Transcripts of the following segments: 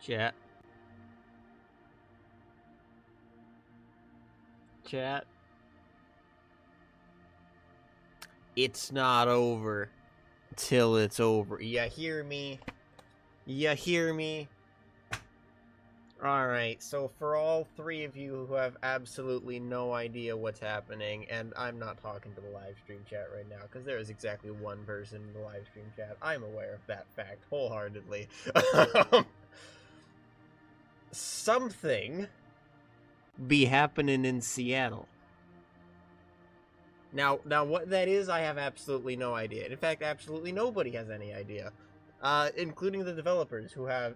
Chat. Chat. It's not over till it's over. You hear me? You hear me? Alright, so for all three of you who have absolutely no idea what's happening, and I'm not talking to the live stream chat right now, because there is exactly one person in the live stream chat. I'm aware of that fact wholeheartedly. Something be happening in Seattle. Now what that is, I have absolutely no idea. In fact, absolutely nobody has any idea. Including the developers who have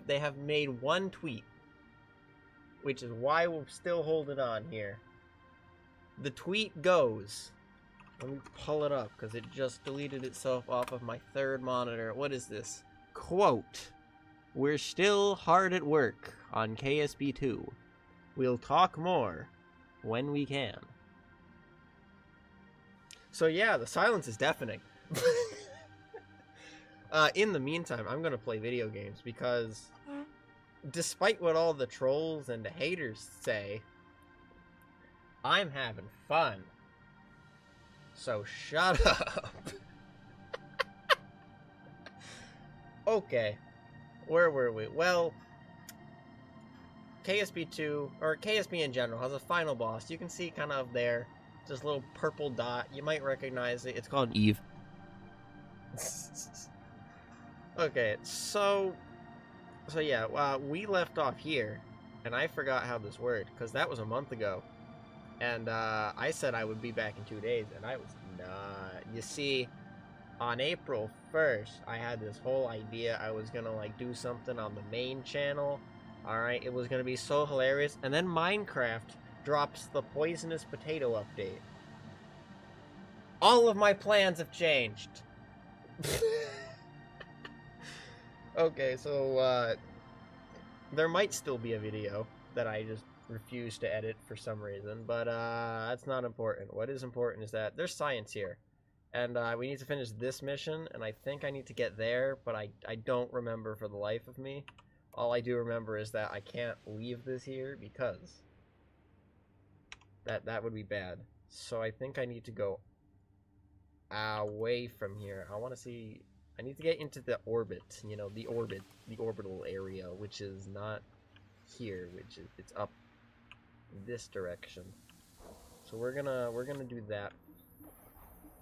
they have made one tweet, which is why we're still holding on here. The tweet goes, let me pull it up because it just deleted itself off of my third monitor. What is this? Quote, "We're still hard at work on KSP2. We'll talk more when we can." So yeah, the silence is deafening. In the meantime, I'm gonna play video games because despite what all the trolls and the haters say, I'm having fun. So shut up. Okay, where were we? Well, KSP2, or KSP in general, has a final boss. You can see kind of there, this little purple dot. You might recognize it. It's called Eve. Okay, so yeah, we left off here, and I forgot how this worked, because that was a month ago, and I said I would be back in 2 days, and I was not. You see, on April 1st, I had this whole idea I was gonna, like, do something on the main channel, alright? It was gonna be so hilarious, and then Minecraft drops the Poisonous Potato update. All of my plans have changed. Okay, so, there might still be a video that I just refuse to edit for some reason, but, that's not important. What is important is that there's science here, and, we need to finish this mission, and I think I need to get there, but I don't remember for the life of me. All I do remember is that I can't leave this here, because that would be bad. So I think I need to go away from here. I want to see... I need to get into the orbit, you know, the orbital area, which is not here, which is, it's up this direction. So we're gonna do that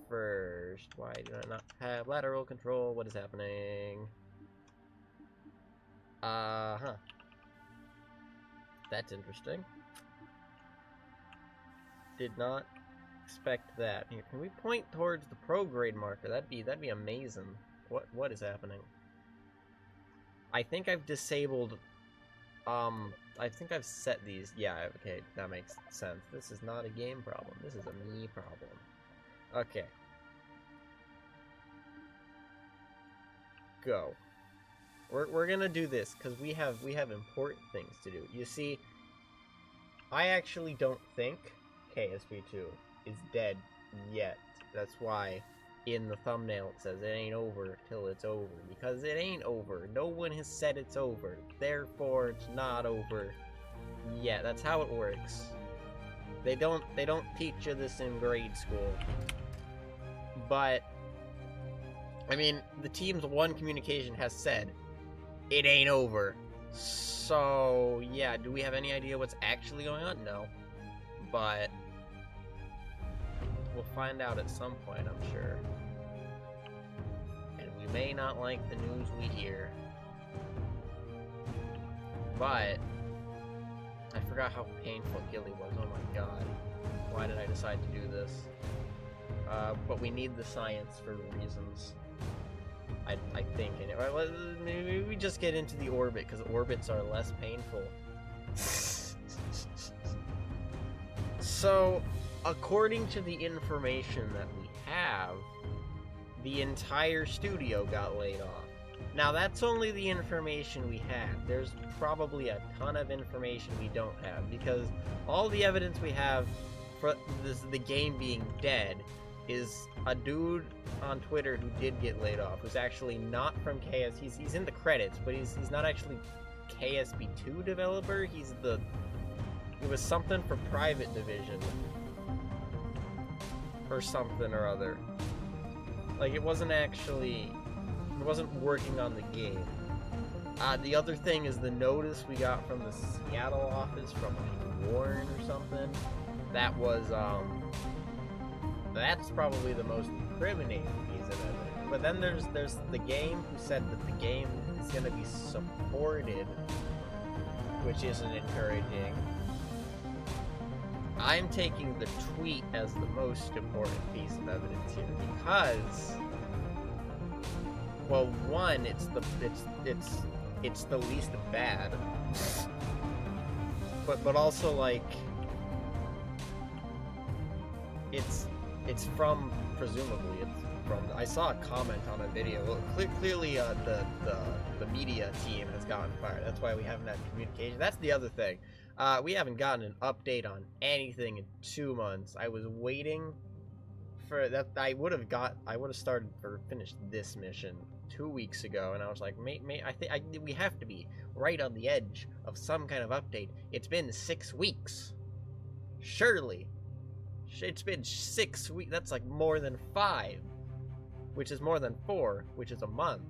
first. Why do I not have lateral control? What is happening? That's interesting. Did not expect that. Here, can we point towards the prograde marker? That'd be amazing. What is happening? I think I've disabled, I think I've set these. Yeah, okay, that makes sense. This is not a game problem. This is a me problem. Okay. Go. We're gonna do this because we have important things to do. You see, I actually don't think KSP2 is dead yet. That's why in the thumbnail it says it ain't over till it's over, because it ain't over. No one has said it's over, therefore it's not over yet. That's how it works. They don't teach you this in grade school. But I mean, the team's one communication has said it ain't over. So yeah, do we have any idea what's actually going on? No. But we'll find out at some point, I'm sure. And we may not like the news we hear. But I forgot how painful Gilly was. Oh my god. Why did I decide to do this? But we need the science for reasons. I think. Anyway, maybe we just get into the orbit, because orbits are less painful. So, according to the information that we have, the entire studio got laid off. Now, that's only the information we have. There's probably a ton of information we don't have, because all the evidence we have for the game being dead is a dude on Twitter who did get laid off, who's actually not from KS. He's in the credits, but he's not actually KSP2 developer. He was something for Private Division or something or other. Like, it wasn't working on the game. The other thing is the notice we got from the Seattle office from like Warren or something. That was that's probably the most incriminating piece of evidence. But then there's the game who said that the game is going to be supported, which isn't encouraging. I'm taking the tweet as the most important piece of evidence here because, well, one, it's the least bad, but also like it's from, presumably it's from, I saw a comment on a video. Well, clearly the media team has gotten fired. That's why we haven't had communication. That's the other thing. We haven't gotten an update on anything in 2 months. I was waiting for that. I would have started or finished this mission 2 weeks ago, and I was like, I think we have to be right on the edge of some kind of update. It's been 6 weeks. Surely. It's been 6 weeks. That's like more than 5, which is more than 4, which is a month.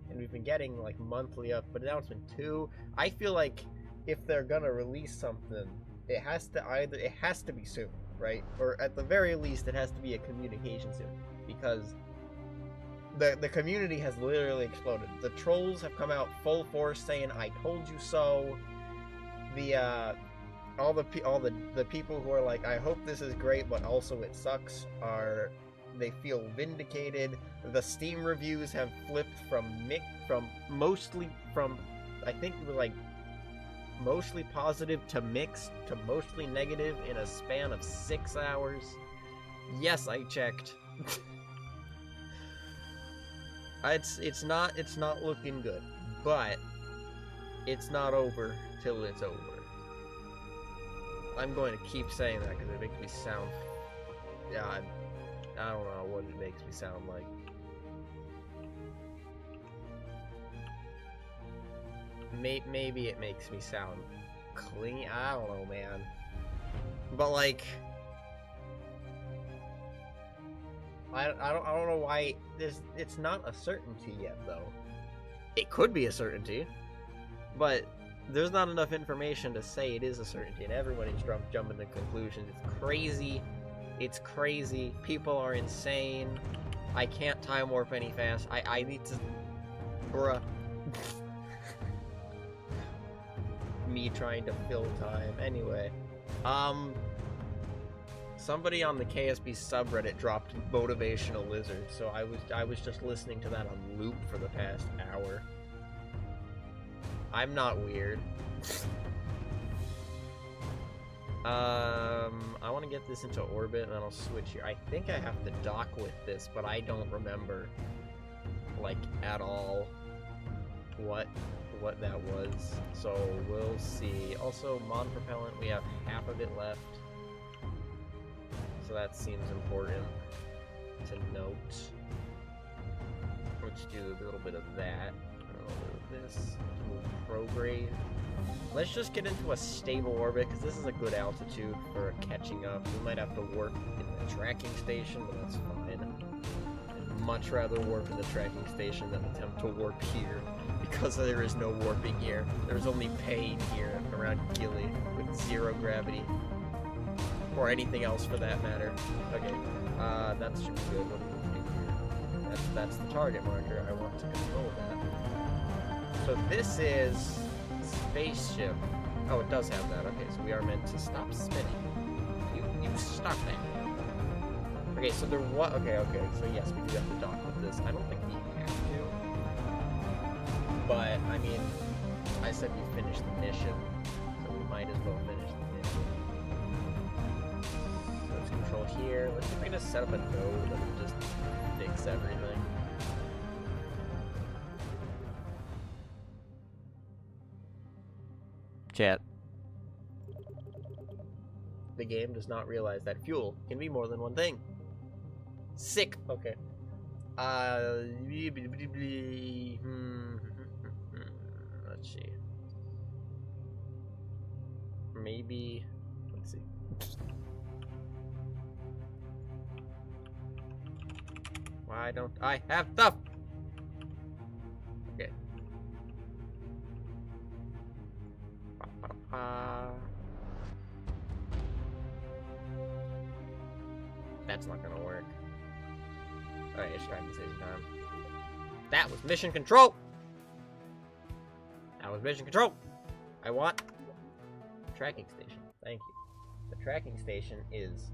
And we've been getting like monthly up, but now it's been 2. I feel like if they're gonna release something, it has to be soon, right? Or at the very least, it has to be a communication soon, because the community has literally exploded. The trolls have come out full force saying "I told you so." All the people who are like, "I hope this is great, but also it sucks," they feel vindicated. The Steam reviews have flipped from I think it was like mostly positive to mixed to mostly negative in a span of 6 hours. Yes, I checked. It's not looking good, but it's not over till it's over. I'm going to keep saying that because it makes me sound, I don't know what it makes me sound like. Maybe it makes me sound clingy. I don't know, man. But like, I don't know why it's not a certainty yet, though. It could be a certainty, but there's not enough information to say it is a certainty, and everybody's jumping to conclusions. It's crazy. It's crazy. People are insane. I can't time warp any fast. I need to, bruh. Me trying to fill time. Anyway, somebody on the KSP subreddit dropped Motivational Lizard, so I was just listening to that on loop for the past hour. I'm not weird. I want to get this into orbit, and then I'll switch here. I think I have to dock with this, but I don't remember, like, at all what that was. So we'll see. Also, mod propellant, we have half of it left, so that seems important to note. Let's do a little bit of that. A little bit of this. Prograde. Let's just get into a stable orbit, because this is a good altitude for catching up. We might have to warp in the tracking station, but that's fine. I'd much rather warp in the tracking station than attempt to warp here, because there is no warping here. There's only pain here around Gilly with 0 gravity. Or anything else for that matter. Okay, that should be good. What do we do here? That's the target marker. I want to control that. So this is spaceship. Oh, it does have that. Okay, so we are meant to stop spinning. You stop that. Okay, so okay, so yes, we do have to dock with this. I don't think we have to. But, I mean, I said we finished the mission, so we might as well finish the mission. So let's control here. Let's see if we can just set up a node that will just fix everything. Chat. The game does not realize that fuel can be more than one thing. Sick. Okay. Let's see. Maybe. Let's see. Why don't I have stuff? Okay. That's not gonna work. Alright, it's tracking station time. That was mission control! That was mission control! I want tracking station. Thank you. The tracking station is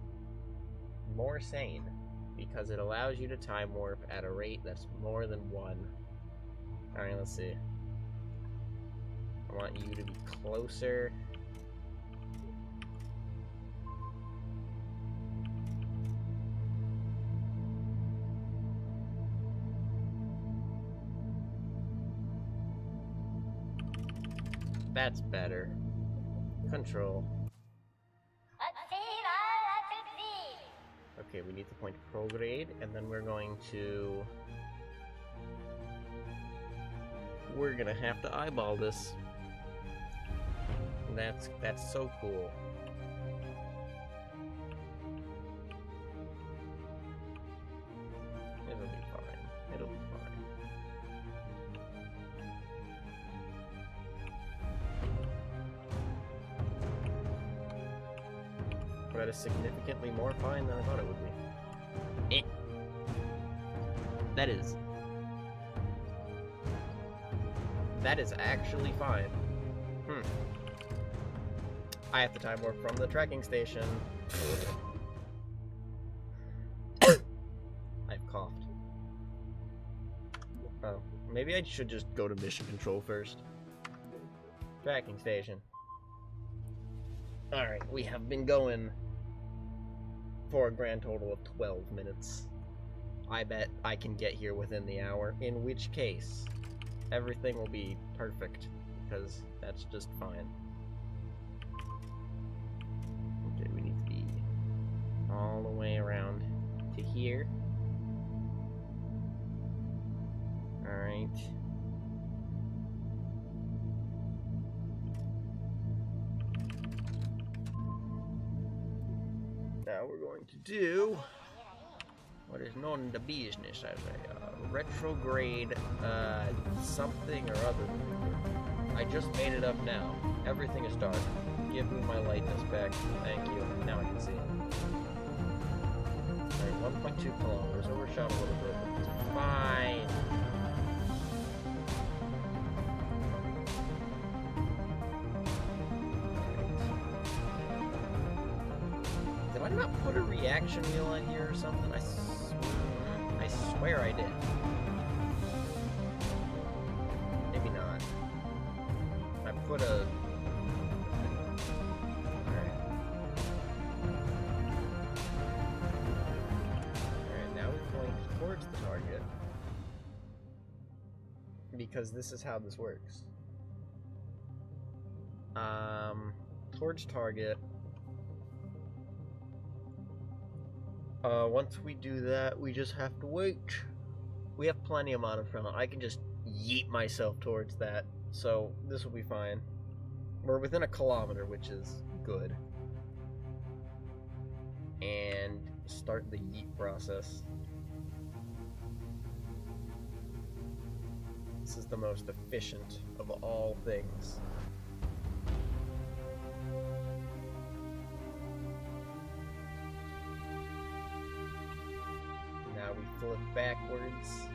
more sane because it allows you to time warp at a rate that's more than 1. Alright, let's see. I want you to be closer. That's better. Control. Okay, we need to point prograde, and then we're going to... We're gonna have to eyeball this. That's so cool. It'll be fine. It'll be fine. That is significantly more fine than I thought it would be. Eh. That is actually fine. I have to time warp from the tracking station. I've coughed. Oh, maybe I should just go to mission control first. Tracking station. Alright, we have been going for a grand total of 12 minutes. I bet I can get here within the hour, in which case everything will be perfect, because that's just fine. Okay, we need to be all the way around to here. Alright. Now we're going to do what is known in the business as a retrograde something or other. I just made it up now. Everything is dark. Give me my lightness back. Thank you. Now I can see it. Alright, 1.2 kilometers. Overshot a little bit. It's fine. Did I not put a reaction wheel on here or something? I swear I did. Maybe not. I put a... Alright. Alright, now we're going towards the target. Because this is how this works. Towards target. Once we do that, we just have to wait. We have plenty of monopropellant. I can just yeet myself towards that, so this will be fine. We're within a kilometer, which is good. And start the yeet process. This is the most efficient of all things. Now we flip backwards.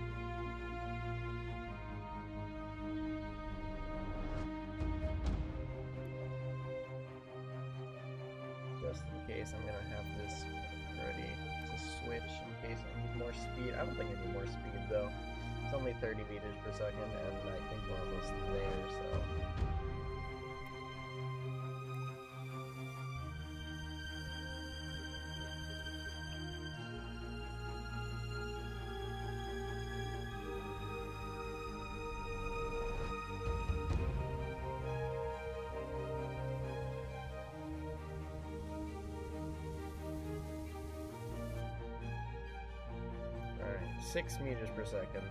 Just in case I'm gonna have this ready to switch in case I need more speed. I don't think I need more speed though. It's only 30 meters per second and I think we're almost there, so... 6 meters per second.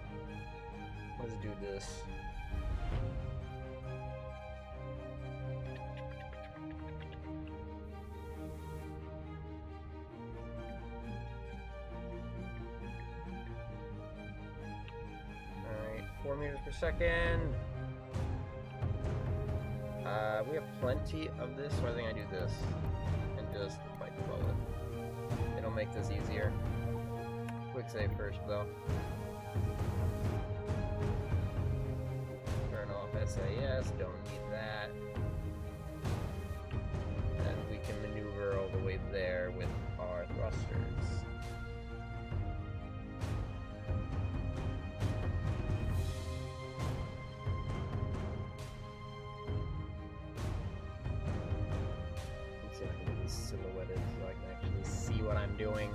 Let's do this. Alright, 4 meters per second. We have plenty of this, so I think I do this. And just bite the bullet. It'll make this easier. Quick save first, though. Turn off SAS, don't need that. And we can maneuver all the way there with our thrusters. Let's see if I can get this silhouetted so I can actually see what I'm doing.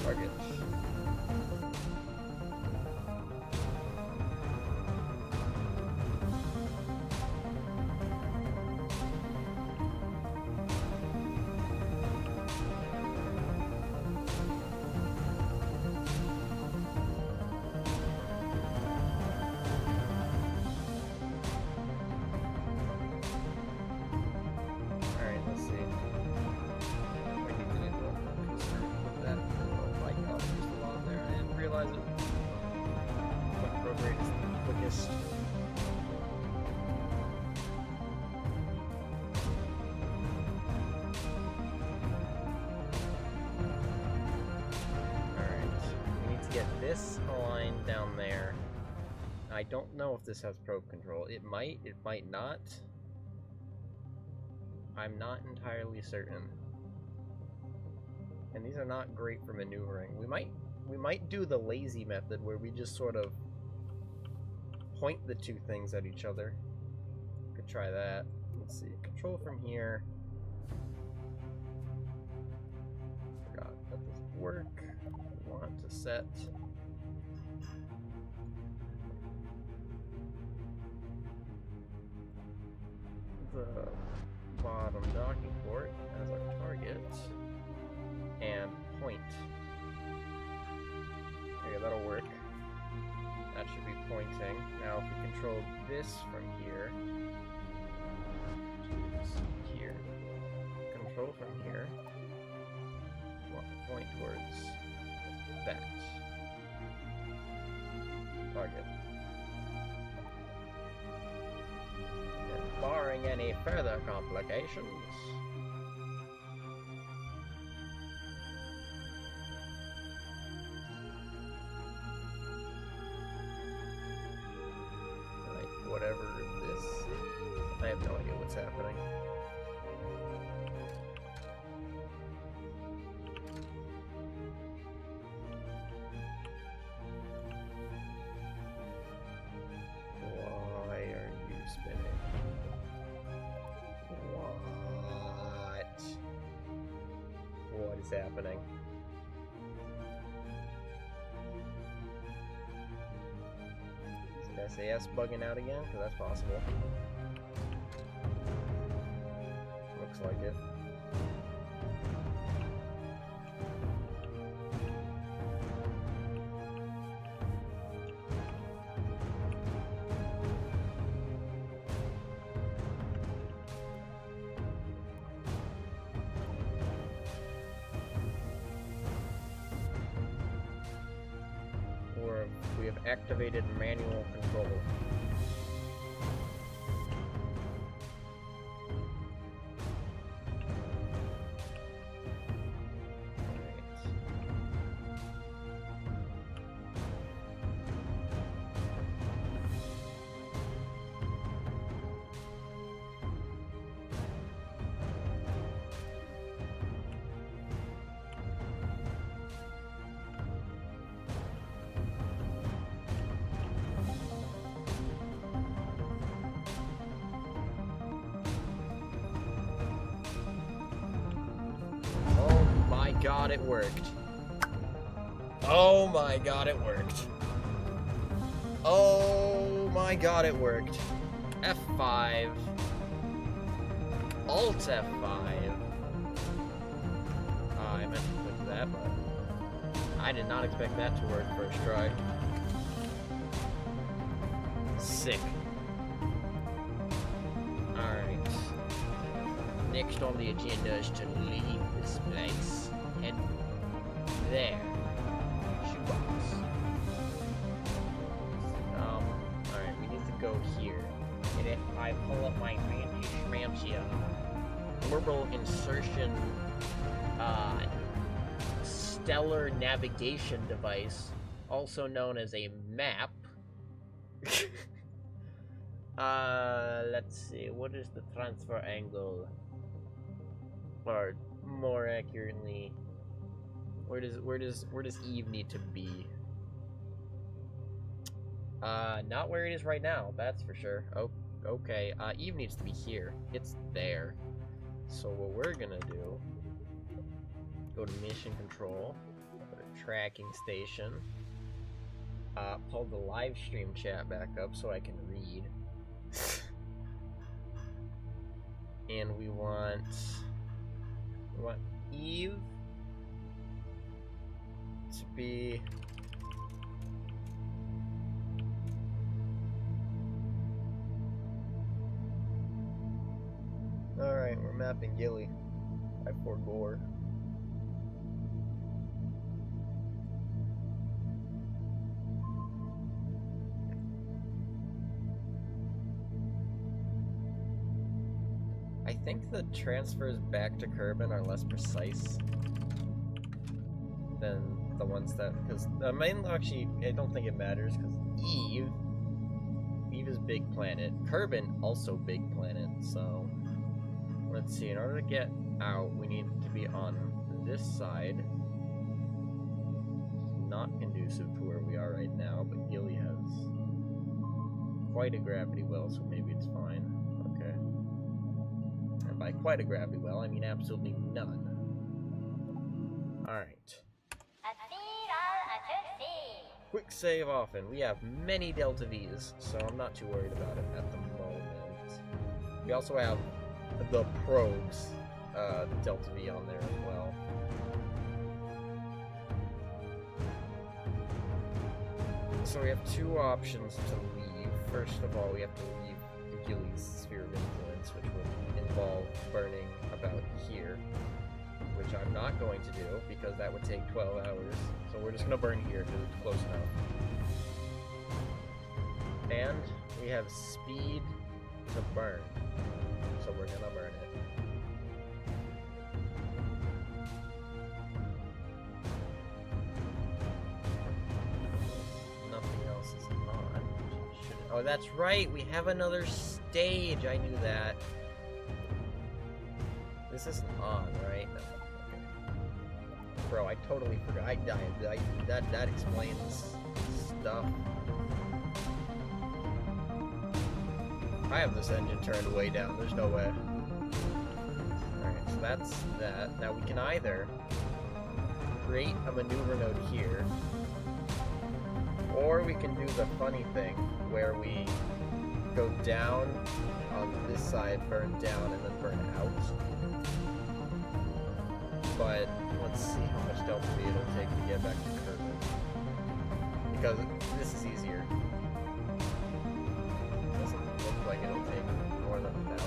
Target. Alright, let's see. I need to do that. I didn't realize it. But prograde is the quickest. Alright. We need to get this aligned down there. I don't know if this has probe control. It might not. I'm not entirely certain. And these are not great for maneuvering. We might do the lazy method where we just sort of point the two things at each other. Could try that. Let's see. Control from here. Forgot that this work. We want to set the bottom docking port as our target and point. Okay, that'll work. That should be pointing. Now if we control this from here, here, control from here, we want to point towards that. Target. And barring any further complications, whatever this is. I have no idea what's happening. Why are you spinning? What? What is happening? SAS bugging out again? Because that's possible. Looks like it. Or we have activated manual control. god, it worked. Oh my god, it worked. Oh my god, it worked. F5. Alt F5. I meant to click that, but I did not expect that to work first try. Sick. Alright. Next on the agenda is to leave this place. Head there. Shoebox. Alright, we need to go here. And if I pull up my fancy schmancy orbital insertion stellar navigation device, also known as a map. Let's see, what is the transfer angle? Or more accurately, where does Eve need to be? Not where it is right now, that's for sure. Oh, okay. Eve needs to be here. It's there. So what we're gonna do, go to mission control, go to tracking station, pull the live stream chat back up so I can read. And we want Eve to be alright, we're mapping Gilly. I foregore. I think the transfers back to Kerbin are less precise than the ones that, because the main, actually, I don't think it matters, because Eve is big planet. Kerbin, also big planet, so let's see, in order to get out, we need to be on this side. It's not conducive to where we are right now, but Gilly has quite a gravity well, so maybe it's fine. Okay. And by quite a gravity well, I mean absolutely none. Alright. Quick save often. We have many Delta V's, so I'm not too worried about it at the moment. We also have the probes Delta V on there as well. So we have two options to leave. First of all, we have to leave Gilly's sphere of influence, which would involve burning about here, which I'm not going to do because that would take 12 hours. So we're just going to burn here because it's close enough. And we have speed to burn, so we're going to burn it. Oh, that's right, we have another stage. I knew that. This isn't on, right? No. Okay. Bro, I totally forgot. That explains stuff. I have this engine turned way down. There's no way. Alright, so that's that. Now we can either create a maneuver node here, or we can do the funny thing where we go down on this side, burn down, and then burn out. But let's see how much Delta V it'll take to get back to Kerbal. Because this is easier. It doesn't look like it'll take more than 1,000.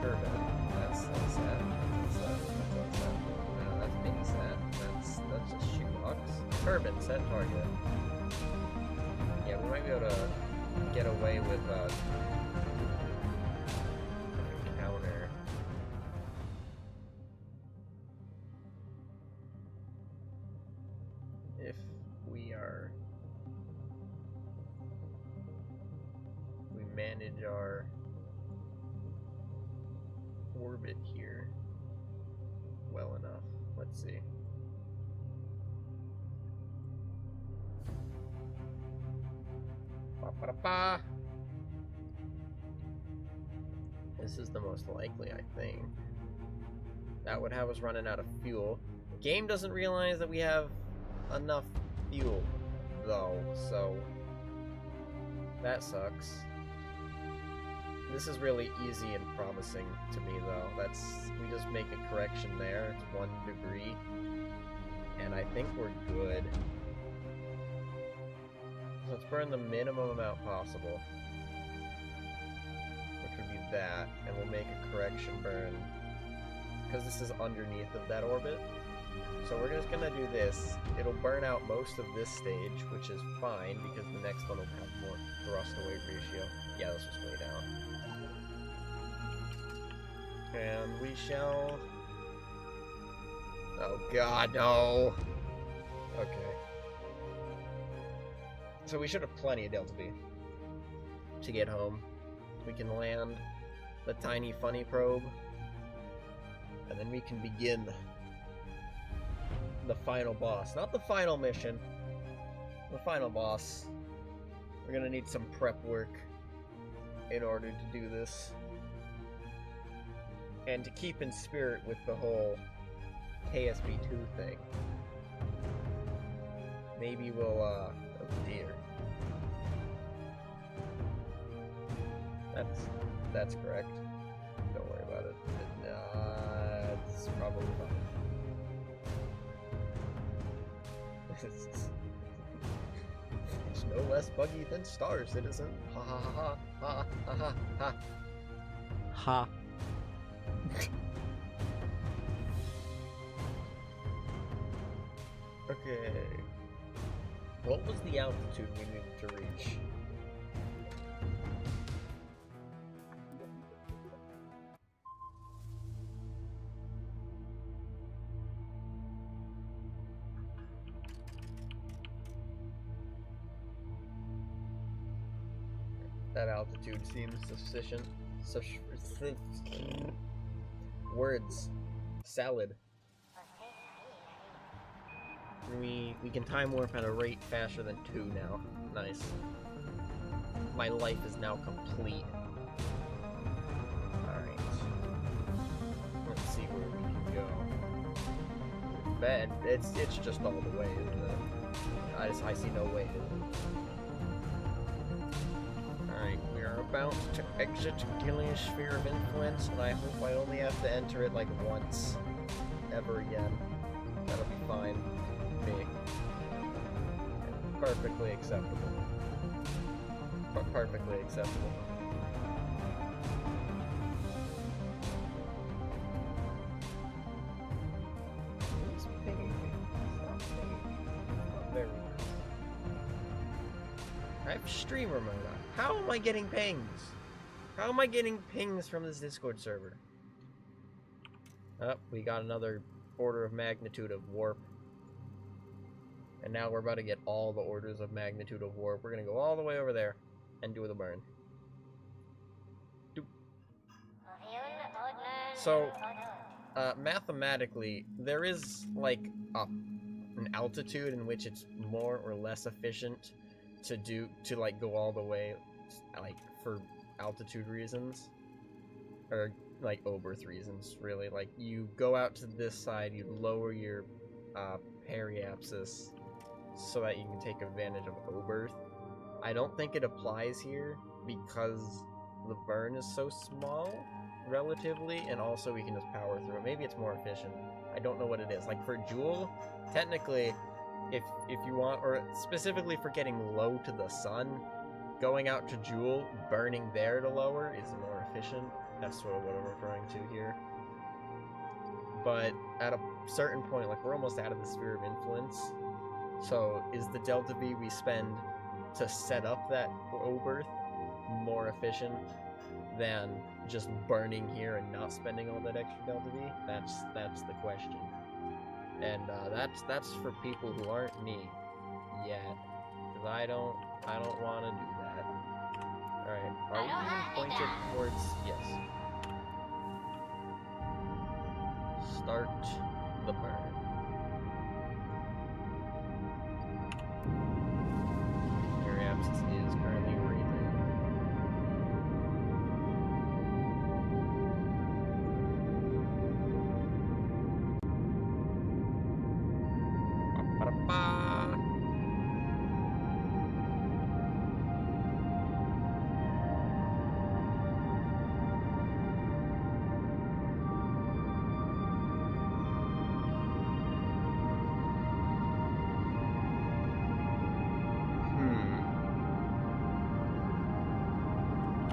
Kerbal. That's that. That's mini set. That's just shoebox. Kerbal, set target. Yeah, we might be able to get away with counter. If we manage our orbit here well enough. Let's see. This is the most likely, I think. That would have us running out of fuel. The game doesn't realize that we have enough fuel, though, so that sucks. This is really easy and promising to me, though. We just make a correction there. It's 1 degree, and I think we're good. So let's burn the minimum amount possible, which would be that, and we'll make a correction burn, because this is underneath of that orbit. So we're just gonna do this. It'll burn out most of this stage, which is fine, because the next one will have more thrust to weight ratio. Yeah, this was way down. And we shall... Oh god, no! Okay. So we should have plenty of Delta V to get home. We can land the tiny funny probe, and then we can begin the final boss. Not the final mission, the final boss. We're gonna need some prep work in order to do this. And to keep in spirit with the whole KSP2 thing. Maybe we'll, oh dear. That's correct. Don't worry about it. It's probably fine. It's no less buggy than Star Citizen. Ha ha ha ha ha ha ha. Ha. Okay. What was the altitude we needed to reach? That altitude seems sufficient. Words. Salad. We can time warp at a rate faster than 2 now. Nice. My life is now complete. Alright. Let's see where we can go. Bad. It's just all the way, isn't it? I see no way. Alright, we are about to exit Gillia's sphere of influence, and I hope I only have to enter it like once. Ever again. That'll be fine. Me. Perfectly acceptable. Perfectly acceptable. It's pinging me. Stop pinging me. Very nice. I have streamer mode on. How am I getting pings? How am I getting pings from this Discord server? Oh, we got another order of magnitude of warp. And now we're about to get all the orders of magnitude of warp. We're gonna go all the way over there and do the burn. Doop. So, mathematically, there is like an altitude in which it's more or less efficient to like go all the way, like for altitude reasons, or like Oberth reasons, really. Like you go out to this side, you lower your periapsis, so that you can take advantage of Oberth. I don't think it applies here because the burn is so small, relatively, and also we can just power through it. Maybe it's more efficient. I don't know what it is. Like for Joule, technically, if you want, or specifically for getting low to the sun, going out to Joule, burning there to lower is more efficient. That's sort of what I'm referring to here. But at a certain point, like we're almost out of the sphere of influence. So, is the Delta V we spend to set up that Oberth more efficient than just burning here and not spending all that extra Delta V? That's the question. And that's for people who aren't me yet, because I don't want to do that. All right, are we even pointed towards? Yes. Start the burn. Periapsis is currently breathing.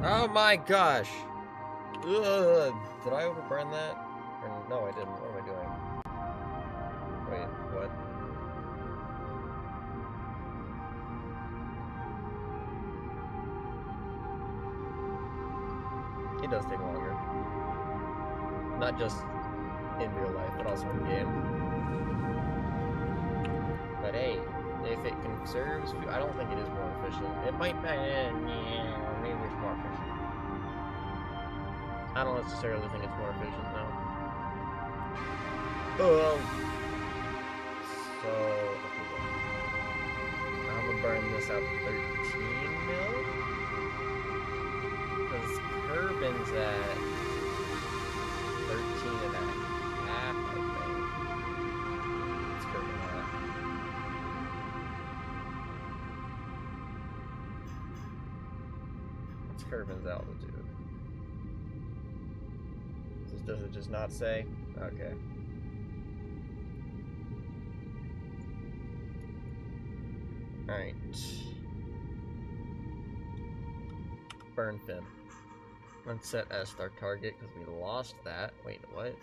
Oh my gosh! Ugh. Did I overburn that? Or, no, I didn't. What am I doing? Wait, what? It does take longer. Not just in real life, but also in game. But hey, if it conserves food, I don't think it is more efficient. It might be, yeah, maybe it's more efficient. I don't necessarily think it's more efficient, though. So, okay, I'm gonna burn this out to 13 mil. Because Kerbin's at 13 and a half, I think. It's Kerbin at. What's Kerbin's altitude? Does it just not say? Okay. Alright. Burn fin. Let's set S our target because we lost that. Wait, what?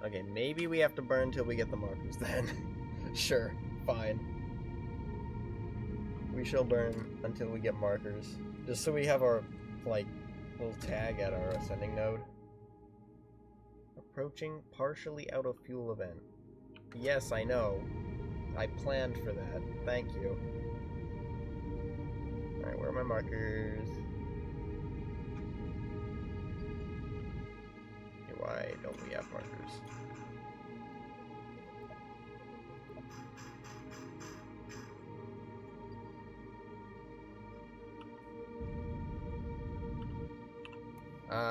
Okay, maybe we have to burn until we get the markers then. Sure, fine. We shall burn until we get markers. Just so we have our, like, little tag at our ascending node. Approaching partially out of fuel event. Yes, I know. I planned for that. Thank you. Alright, where are my markers? Okay, why don't we have markers?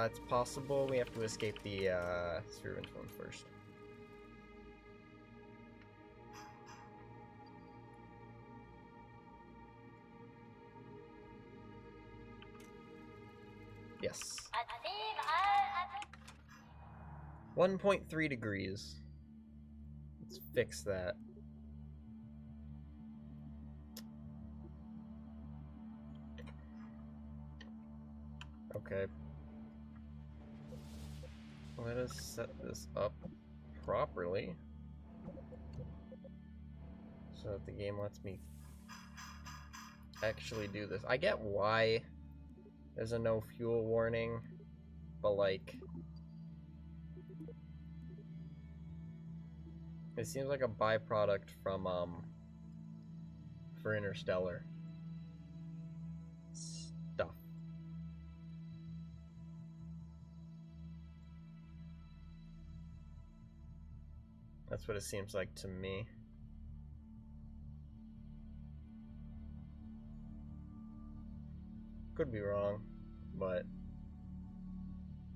It's possible we have to escape the, servant one first. Yes. 1.3 degrees. Let's fix that. Okay. Let us set this up properly so that the game lets me actually do this. I get why there's a no fuel warning, but like, it seems like a byproduct from for Interstellar stuff. That's what it seems like to me. Could be wrong, but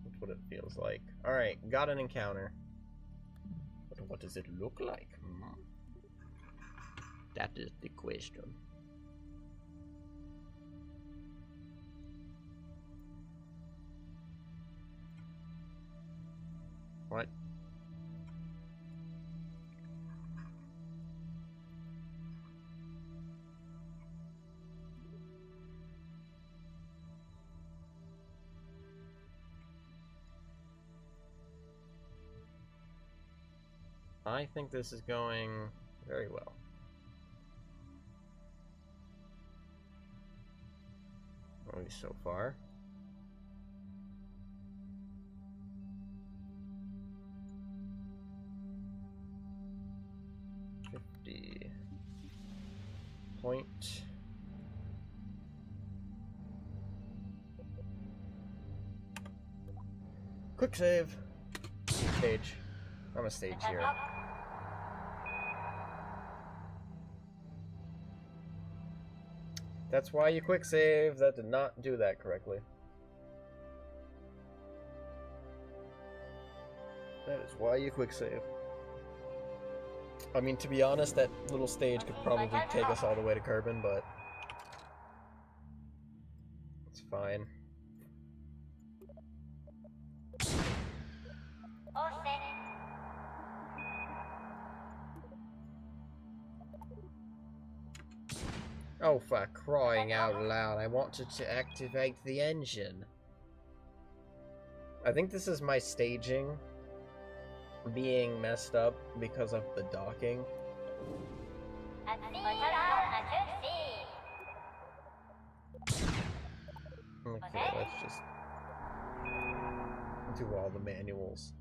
that's what it feels like. Alright, got an encounter. What does it look like? That is the question. What? I think this is going very well. At least so far. Point. Quick save. Stage. I'm a stage here. That's why you quick save. That did not do that correctly. That is why you quick save. I mean, to be honest, that little stage could probably take us all the way to Kerbin, but it's fine. Oh, for crying out loud, I wanted to activate the engine. I think this is my staging being messed up because of the docking. Okay, let's just do all the manuals.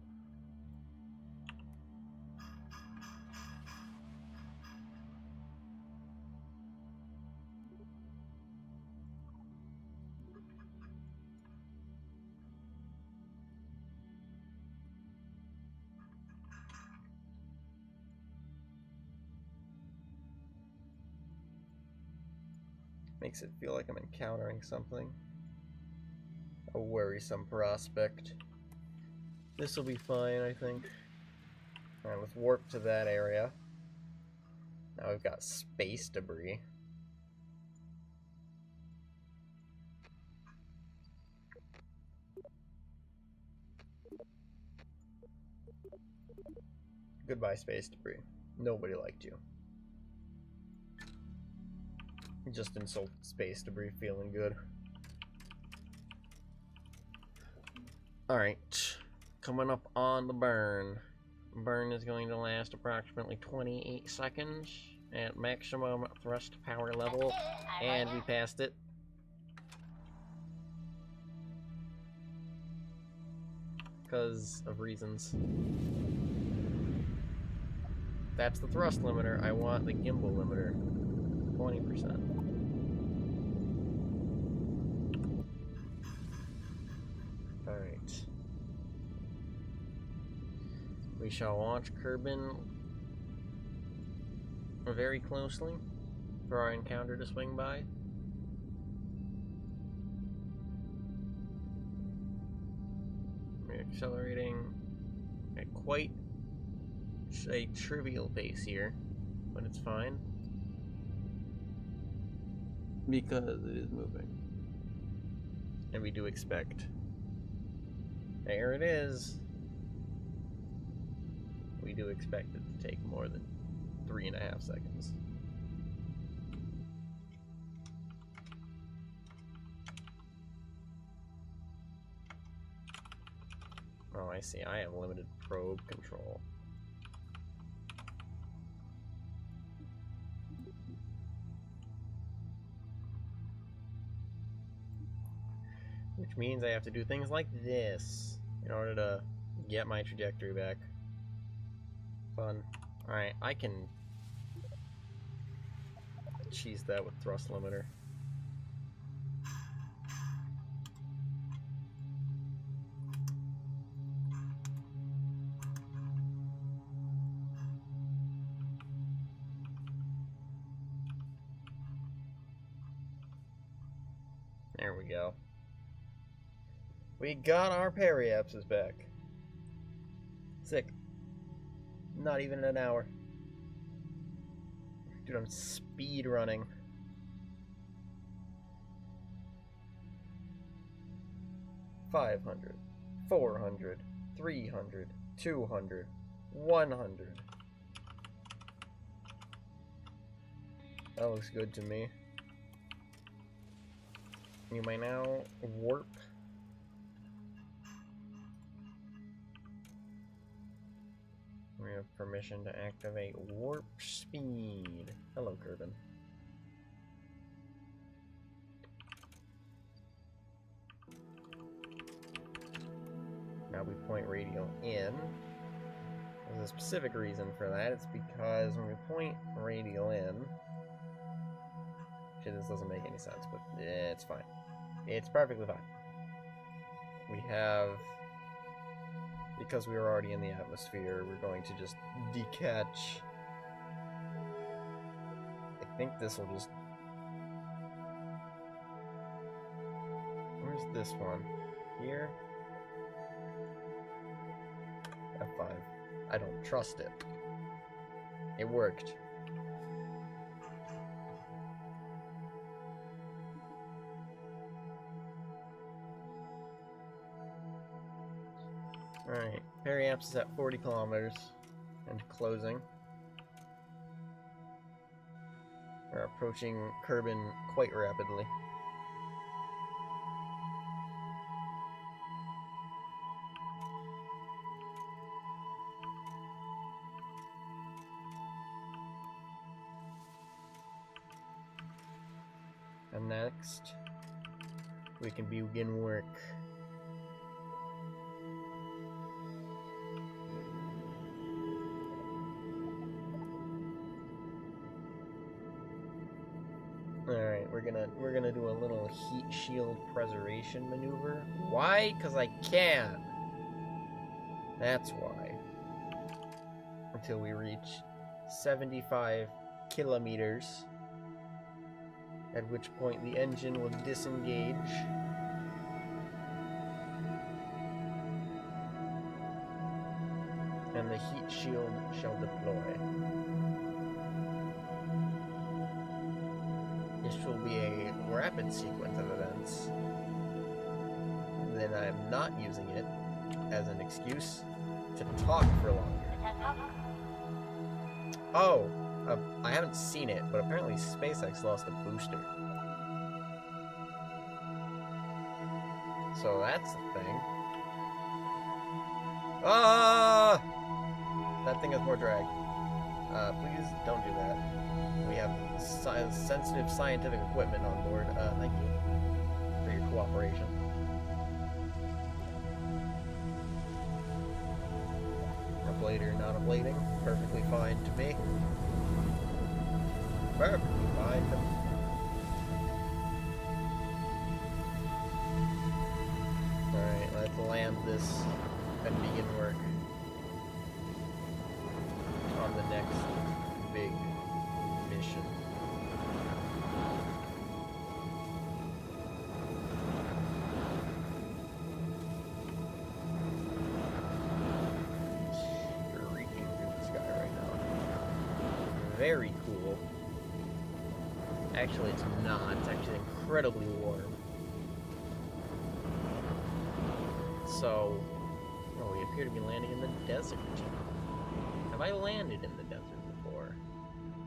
Makes it feel like I'm encountering something. A worrisome prospect. This will be fine, I think. Alright, let's warp to that area. Now we've got space debris. Goodbye, space debris. Nobody liked you. Just insulted space debris, feeling good. Alright, coming up on the burn. Burn is going to last approximately 28 seconds at maximum thrust power level, and we passed it. Because of reasons. That's the thrust limiter. I want the gimbal limiter. 20%. Alright. We shall watch Kerbin very closely for our encounter to swing by. We're accelerating at quite a trivial pace here, but it's fine. Because it is moving. And we do expect. There it is. We do expect it to take more than 3.5 seconds. Oh, I see. I have limited probe control. Which means I have to do things like this in order to get my trajectory back. Fun. Alright, I can cheese that with thrust limiter. There we go. We got our periapses back. Sick. Not even an hour. Dude, I'm speed running. $500, $400, $300, $200, $100. That looks good to me. You may now warp. We have permission to activate warp speed. Hello, Kerbin. Now we point radial in. There's a specific reason for that. It's because when we point radial in... Shit, this doesn't make any sense, but it's fine. It's perfectly fine. We have... Because we were already in the atmosphere, we're going to just decatch. I think this will just... Where's this one? Here? F5. I don't trust it. It worked. Alright, periapse is at 40 kilometers and closing. We're approaching Kerbin quite rapidly. And next, we can begin work. Alright, we're gonna do a little heat shield preservation maneuver. Why? Because I can. That's why. Until we reach 75 kilometers. At which point the engine will disengage. And the heat shield shall deploy. This will be a rapid sequence of events. Then I'm not using it as an excuse to talk for longer. Oh! I haven't seen it, but apparently SpaceX lost a booster. So that's the thing. Ah! That thing has more drag. Please don't do that. We have sensitive scientific equipment on board. Thank you for your cooperation. Ablator, not ablating. Perfectly fine to me. Perfectly fine to me. Alright, let's land this and begin work on the next big mission. We're reeking through the sky right now. Very cool. Actually, it's not. It's actually incredibly warm. So, oh, we appear to be landing in the desert. Have I landed in the desert before?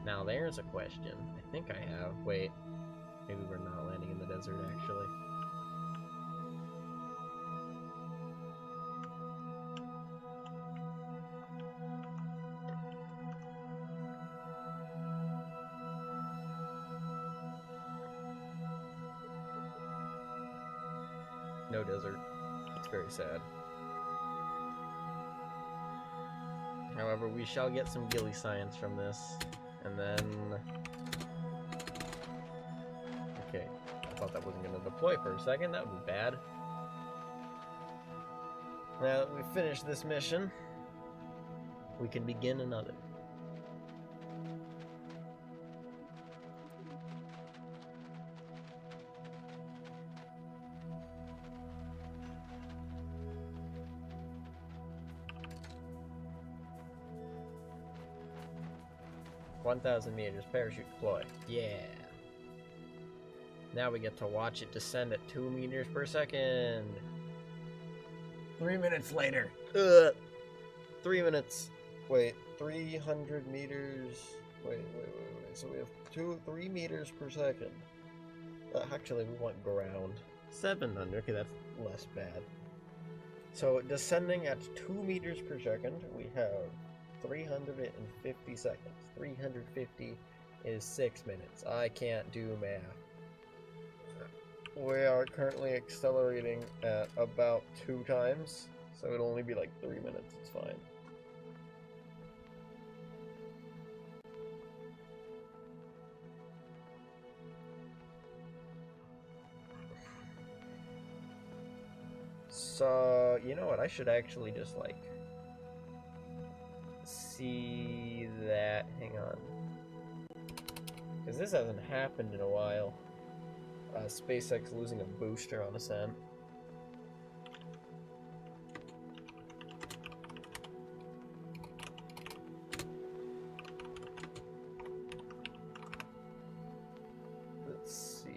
Now there's a question. I think I have. Wait. Maybe we're not landing in the desert, actually. No desert. It's very sad. However, we shall get some ghillie science from this. And then... Okay, I thought that wasn't going to deploy for a second. That would be bad. Now that we've finished this mission, we can begin another. $1,000 meters, parachute deploy. Yeah. Now we get to watch it descend at 2 meters per second. 3 minutes later. 3 minutes. Wait, 300 meters. Wait. So we have 3 meters per second. Actually, we want ground. 700. Okay, that's less bad. So descending at 2 meters per second, we have 350 seconds. 350 is 6 minutes. I can't do math. We are currently accelerating at about 2 times, so it'll only be like 3 minutes. It's fine. So, you know what? I should actually just like see that. Hang on. Because this hasn't happened in a while. SpaceX losing a booster on ascent. Let's see.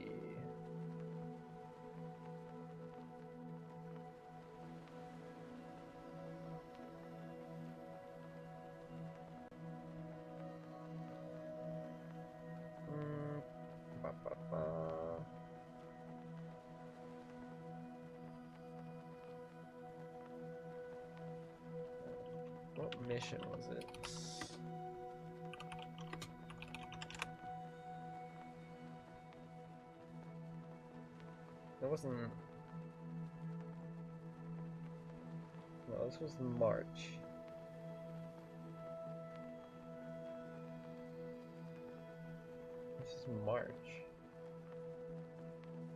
mission was it? It wasn't... No, this was March. This is March.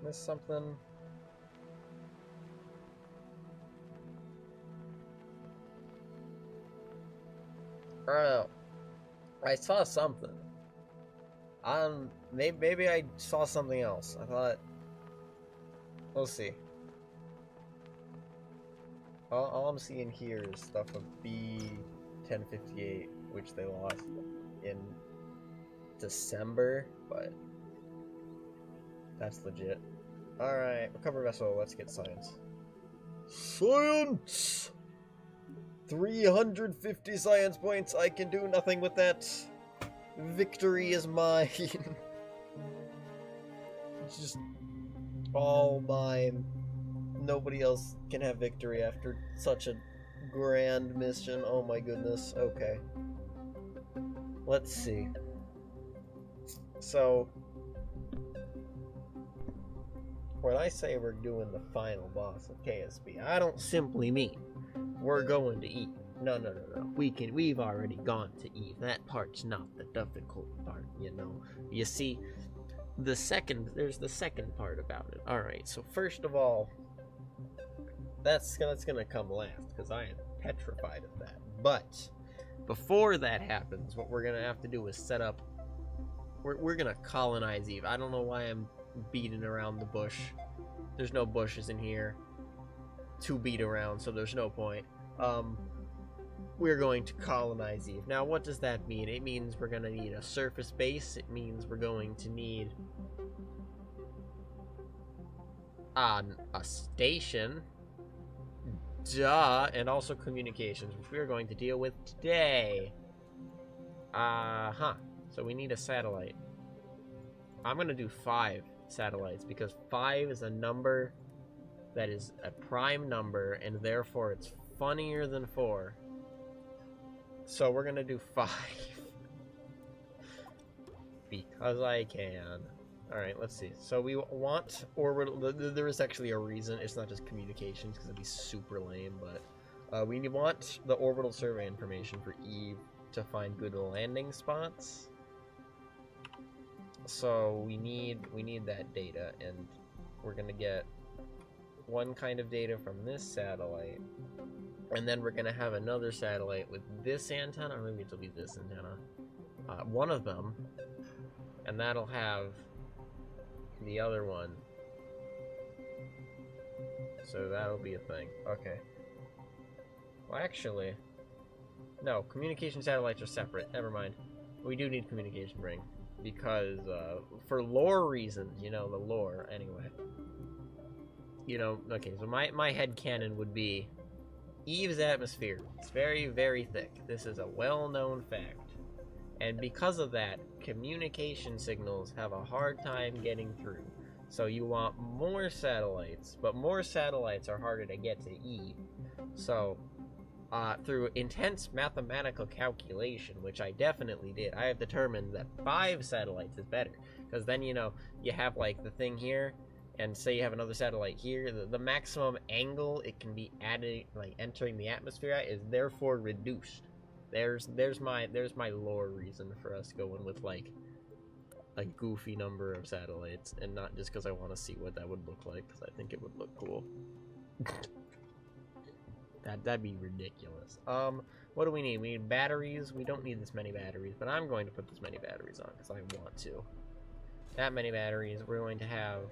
Missed something? I don't know. I saw something. Maybe I saw something else. I thought... We'll see. All I'm seeing here is stuff of B-1058, which they lost in December, but that's legit. Alright, recover vessel, let's get science. Science! 350 science points, I can do nothing with that. Victory is mine. It's just all mine. Nobody else can have victory after such a grand mission. Oh my goodness. Okay. Let's see. So, when I say we're doing the final boss of KSP, I don't simply mean we're going to Eve. No. We've already gone to Eve. That part's not the difficult part, you know. You see, there's the second part about it. Alright, so first of all, that's gonna come last, because I am petrified of that. But before that happens, what we're gonna have to do is set up... We're gonna colonize Eve. I don't know why I'm beating around the bush. There's no bushes in here to beat around, so there's no point. We're going to colonize Eve. Now, what does that mean? It means we're gonna need a surface base. It means we're going to need a station. Duh, and also communications, which we are going to deal with today. So we need a satellite. I'm gonna do 5 satellites, because 5 is a number that is a prime number, and therefore it's funnier than 4. So we're gonna do 5. Because I can. Alright, let's see. So we want orbital... There is actually a reason. It's not just communications, because it'd be super lame, but... we want the orbital survey information for Eve to find good landing spots. So we need that data, and we're gonna get one kind of data from this satellite, and then we're gonna have another satellite with this antenna, or maybe it'll be this antenna. One of them, and that'll have the other one. So that'll be a thing. Okay. Well, actually, no, communication satellites are separate. Never mind. We do need communication ring, because for lore reasons, you know, the lore anyway. You know, okay, so my headcanon would be Eve's atmosphere. It's very, very thick. This is a well-known fact. And because of that, communication signals have a hard time getting through. So you want more satellites, but more satellites are harder to get to Eve. So, through intense mathematical calculation, which I definitely did, I have determined that 5 satellites is better. Because then, you know, you have, like, the thing here, and say you have another satellite here, the maximum angle it can be added, like, entering the atmosphere at, is therefore reduced. There's my lore reason for us going with, like, a goofy number of satellites, and not just because I want to see what that would look like, because I think it would look cool. That'd be ridiculous. What do we need? We need batteries. We don't need this many batteries, but I'm going to put this many batteries on because I want to. That many batteries. We're going to have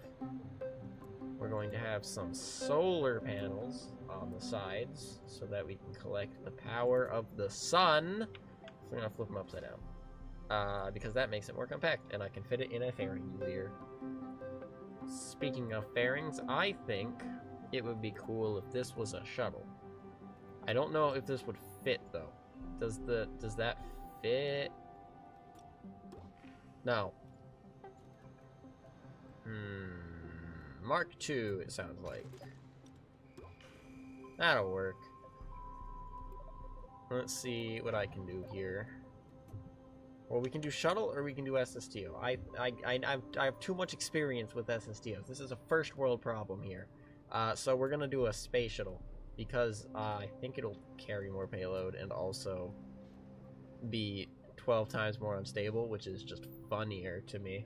some solar panels on the sides so that we can collect the power of the sun. So I'm gonna flip them upside down because that makes it more compact, and I can fit it in a fairing easier. Speaking of fairings, I think it would be cool if this was a shuttle. I don't know if this would fit though. Does that fit? No. Mark II, it sounds like. That'll work. Let's see what I can do here. Well, we can do shuttle or we can do SSTO. I have too much experience with SSTOs. This is a first world problem here. So we're gonna do a space shuttle because I think it'll carry more payload and also be 12 times more unstable, which is just funnier to me.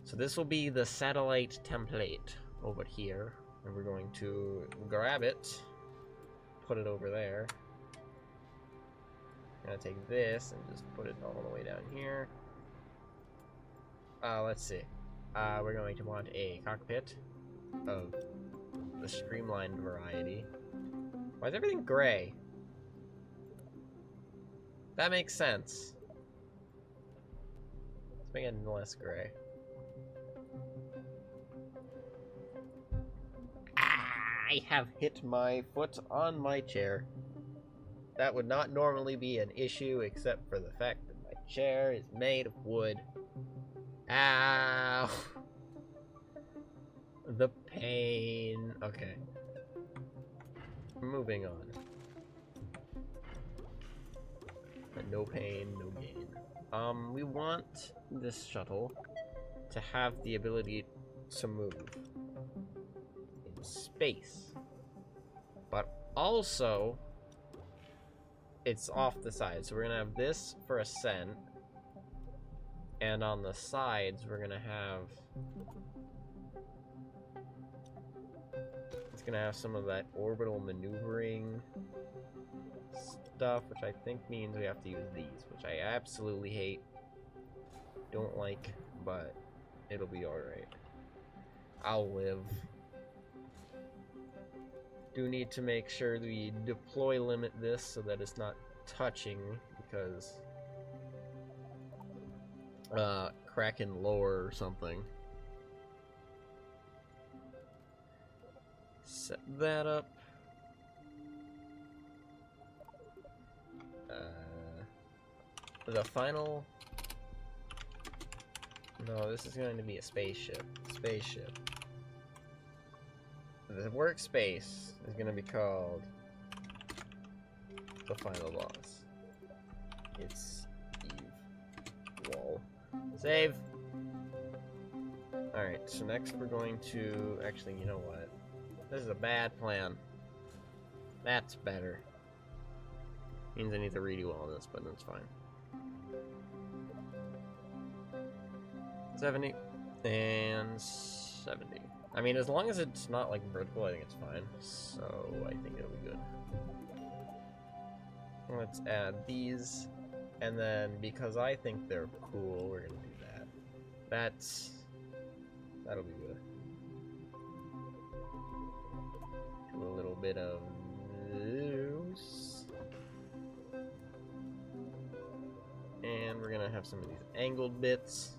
So this will be the satellite template over here, and we're going to grab it, put it over there. I'm gonna take this and just put it all the way down here. Let's see. We're going to want a cockpit of the streamlined variety. Why is everything gray? That makes sense. Let's make it less gray. I have hit my foot on my chair. That would not normally be an issue except for the fact that my chair is made of wood. Ow! The pain. Okay. Moving on. No pain, no gain. We want this shuttle to have the ability to move in space. But also, it's off the side. So we're gonna have this for ascent. And on the sides, we're gonna have... It's gonna have some of that orbital maneuvering stuff, which I think means we have to use these, which I absolutely hate. Don't like, but it'll be alright. I'll live. Do need to make sure we deploy limit this so that it's not touching, because Kraken lore or something. Set that up. The final... No, this is going to be a spaceship. Spaceship. The workspace is going to be called the final boss. It's Eve. Wall. Save! Alright, so next we're going to... Actually, you know what? This is a bad plan. That's better. Means I need to redo all this, but that's fine. 70 and 70. I mean, as long as it's not like vertical, I think it's fine. So I think it'll be good. Let's add these, and then because I think they're cool, we're gonna do that. That'll be good. Do a little bit of loose. And we're gonna have some of these angled bits.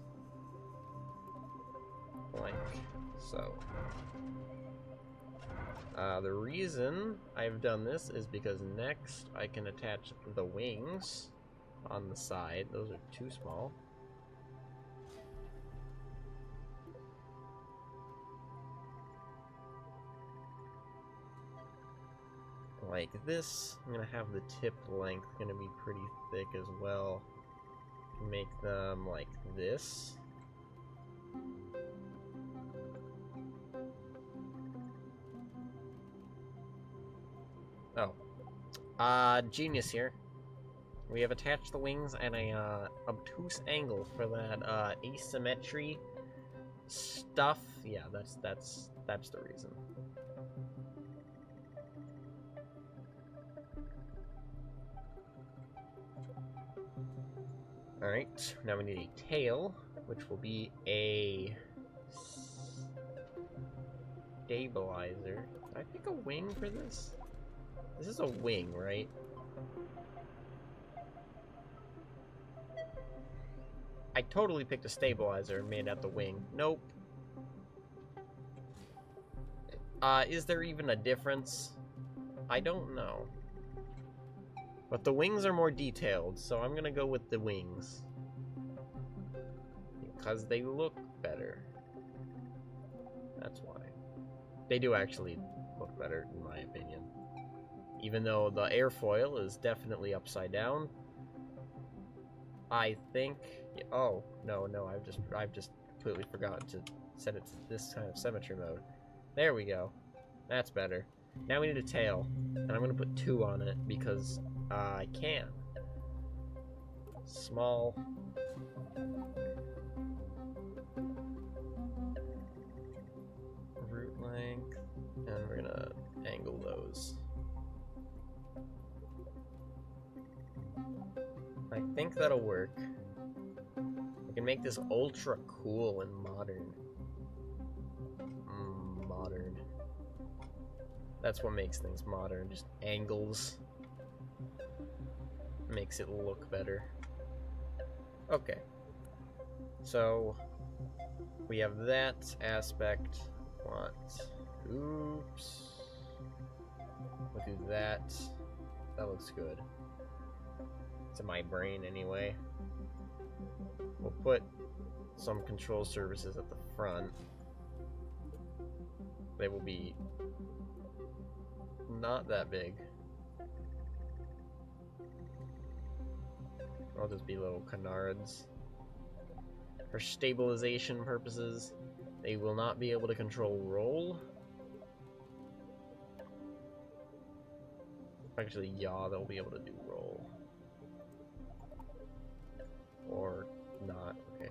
Like so. The reason I've done this is because next I can attach the wings on the side. Those are too small. Like this. I'm gonna have the tip length gonna be pretty thick as well. Make them like this. Oh. Genius here. We have attached the wings at a obtuse angle for that asymmetry stuff. Yeah, that's the reason. Alright, now we need a tail, which will be a stabilizer. Did I pick a wing for this? This is a wing, right? I totally picked a stabilizer and made out the wing. Nope. Is there even a difference? I don't know. But the wings are more detailed, so I'm gonna go with the wings. Because they look better. That's why. They do actually look better, in my opinion. Even though the airfoil is definitely upside down. I think... Oh, no, I've just completely forgotten to set it to this kind of symmetry mode. There we go. That's better. Now we need a tail. And I'm going to put 2 on it because I can. Small. Root length. And we're going to angle those. I think that'll work. We can make this ultra cool and modern. Modern. That's what makes things modern, just angles. Makes it look better. Okay. So, we have that aspect. What? Oops. We'll do that. That looks good. To my brain anyway. We'll put some control surfaces at the front. They will be not that big. I'll just be little canards. For stabilization purposes, they will not be able to control roll. Actually, yeah, they'll be able to do roll. Or not, okay.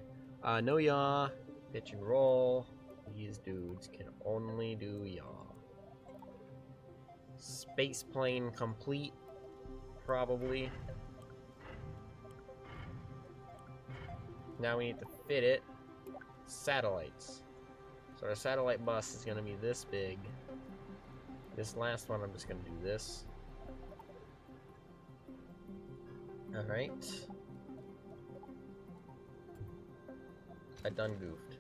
No yaw, pitch and roll. These dudes can only do yaw. Space plane complete, probably. Now we need to fit it. Satellites. So our satellite bus is going to be this big. This last one, I'm just going to do this. Alright. I done goofed.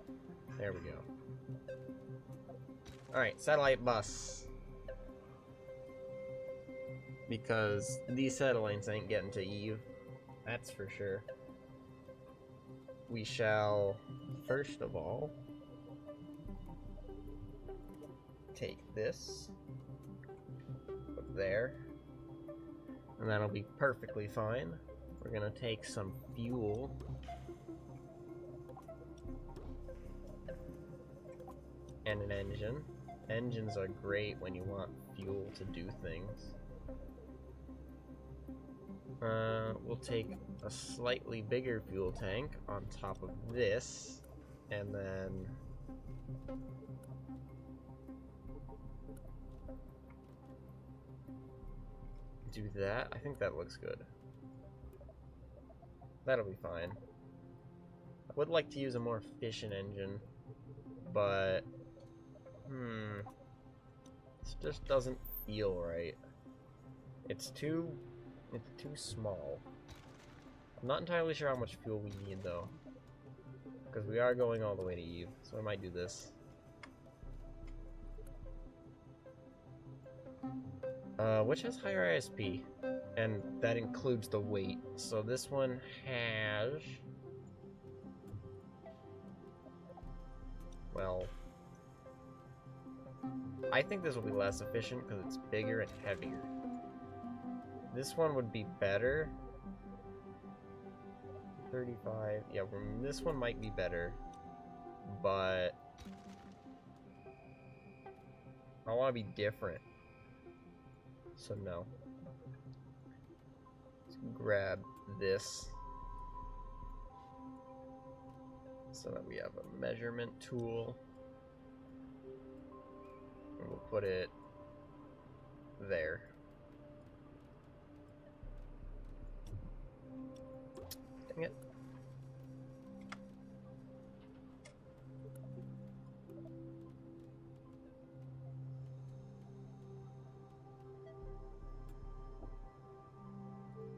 There we go. Alright, satellite bus. Because these satellites ain't getting to Eve. That's for sure. We shall, first of all, take this. Put there. And that'll be perfectly fine. We're gonna take some fuel. And an engine. Engines are great when you want fuel to do things. We'll take a slightly bigger fuel tank on top of this, and then do that. I think that looks good. That'll be fine. I would like to use a more efficient engine, but this just doesn't feel right. It's too small. I'm not entirely sure how much fuel we need though, because we are going all the way to Eve, so I might do this. Which has higher ISP, and that includes the weight. So this one has, well, I think this will be less efficient because it's bigger and heavier. This one would be better. 35, yeah, this one might be better, but I want to be different. So no. Let's grab this so that we have a measurement tool. And we'll put it there. Dang it.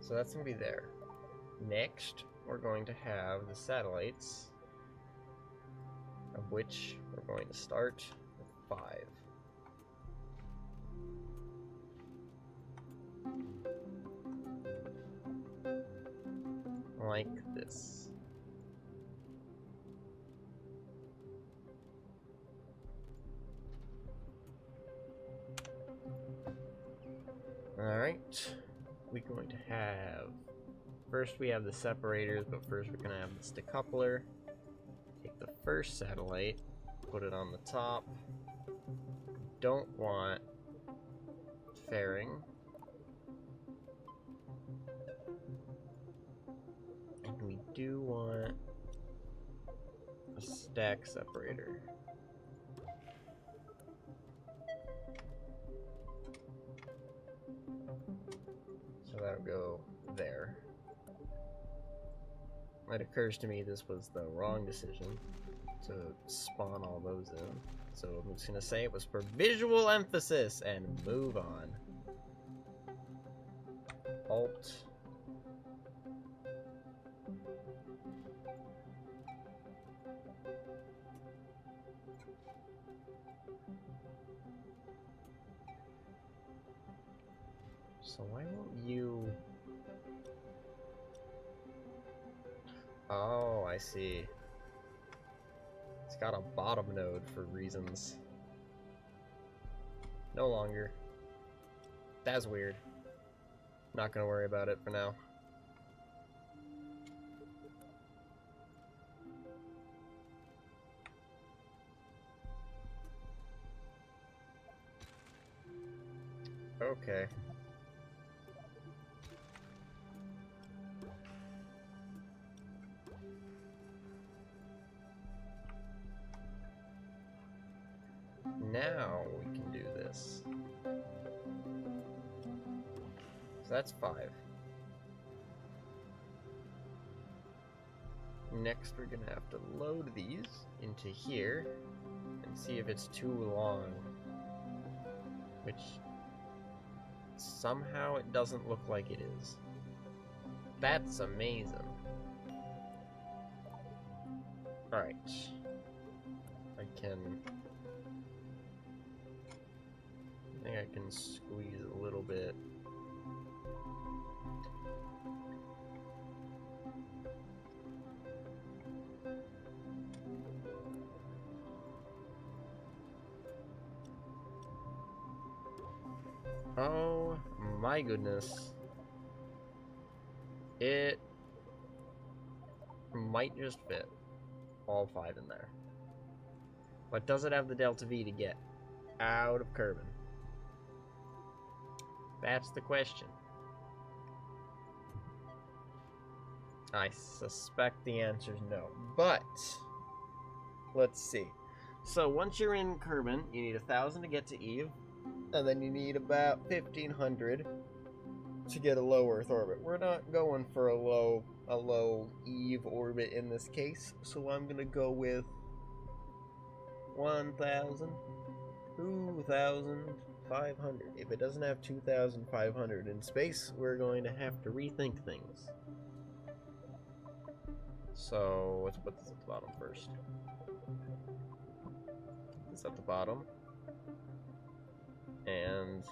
So that's going to be there. Next, we're going to have the satellites, of which we're going to start with 5. Like this. Alright, we're going to have, first we have the separators, but first we're going to have this decoupler. Take the first satellite, put it on the top. Don't want fairing. And we do want a stack separator. So that'll go there. It occurs to me this was the wrong decision to spawn all those in. So I'm just gonna say it was for visual emphasis and move on. Alt. So why won't you... Oh, I see. It's got a bottom node for reasons. No longer. That's weird. Not gonna worry about it for now. Okay. Now we can do this. So that's 5. Next we're gonna have to load these into here and see if it's too long. Which somehow it doesn't look like it is. That's amazing. Alright. I think I can squeeze a little bit. Oh my goodness. It might just fit all 5 in there. But does it have the Delta V to get out of Kerbin? That's the question. I suspect the answer is no. But let's see. So once you're in Kerbin, you need 1,000 to get to Eve, and then you need about 1,500 to get a low Earth orbit. We're not going for a low Eve orbit in this case, so I'm gonna go with 1,000, 2,500. If it doesn't have 2,500 in space, we're going to have to rethink things. So let's put this at the bottom first. This at the bottom. And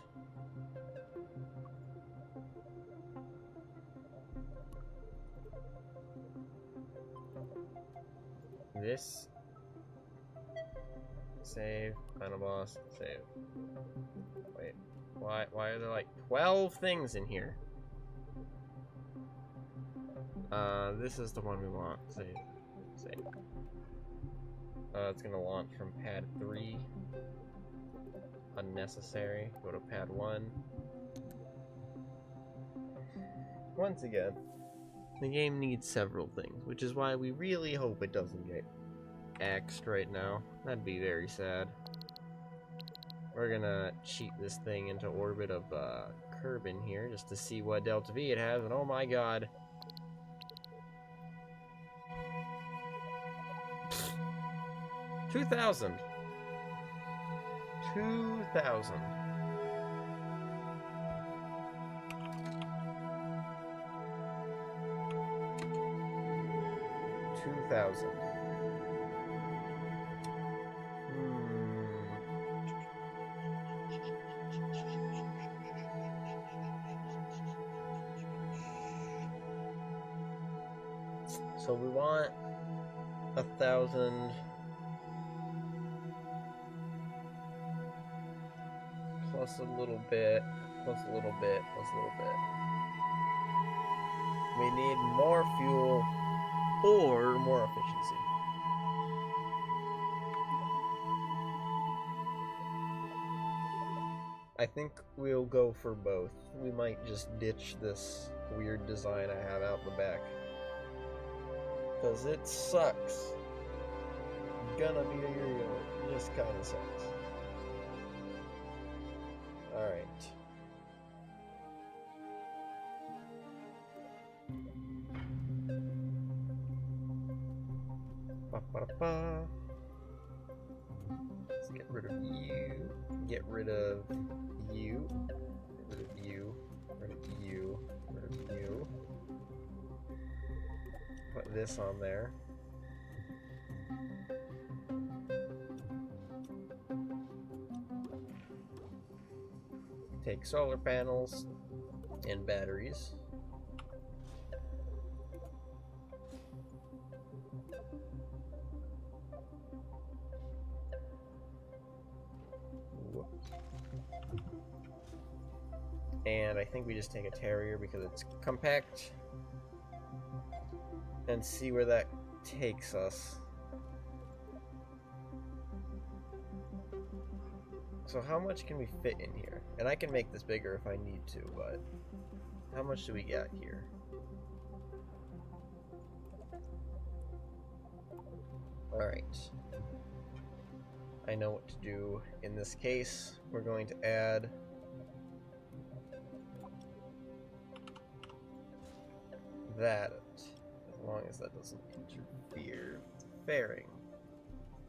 this. Save, final boss, save. Wait, why are there like 12 things in here? This is the one we want. Save, save. It's gonna launch from pad 3. Unnecessary. Go to pad 1. Once again, the game needs several things, which is why we really hope it doesn't get axed right now. That'd be very sad. We're gonna cheat this thing into orbit of Kerbin here just to see what Delta V it has, and oh my god. 2,000. 2,000. 2,000. So we want 1,000 plus a little bit. plus a little bit, plus a little bit. We need more fuel or more efficiency. I think we'll go for both. We might just ditch this weird design I have out the back, because it sucks. Gonna be real. It just kind of sucks. Alright. Ba-ba-da-ba. Let's get rid of you. Get rid of you. Get rid of you. Rid of you. Rid of you. Put this on there. Take solar panels and batteries. Whoops. And I think we just take a Terrier because it's compact and see where that takes us. So how much can we fit in here? And I can make this bigger if I need to, but how much do we got here? Alright. I know what to do in this case. We're going to add that, as long as that doesn't interfere with fairing,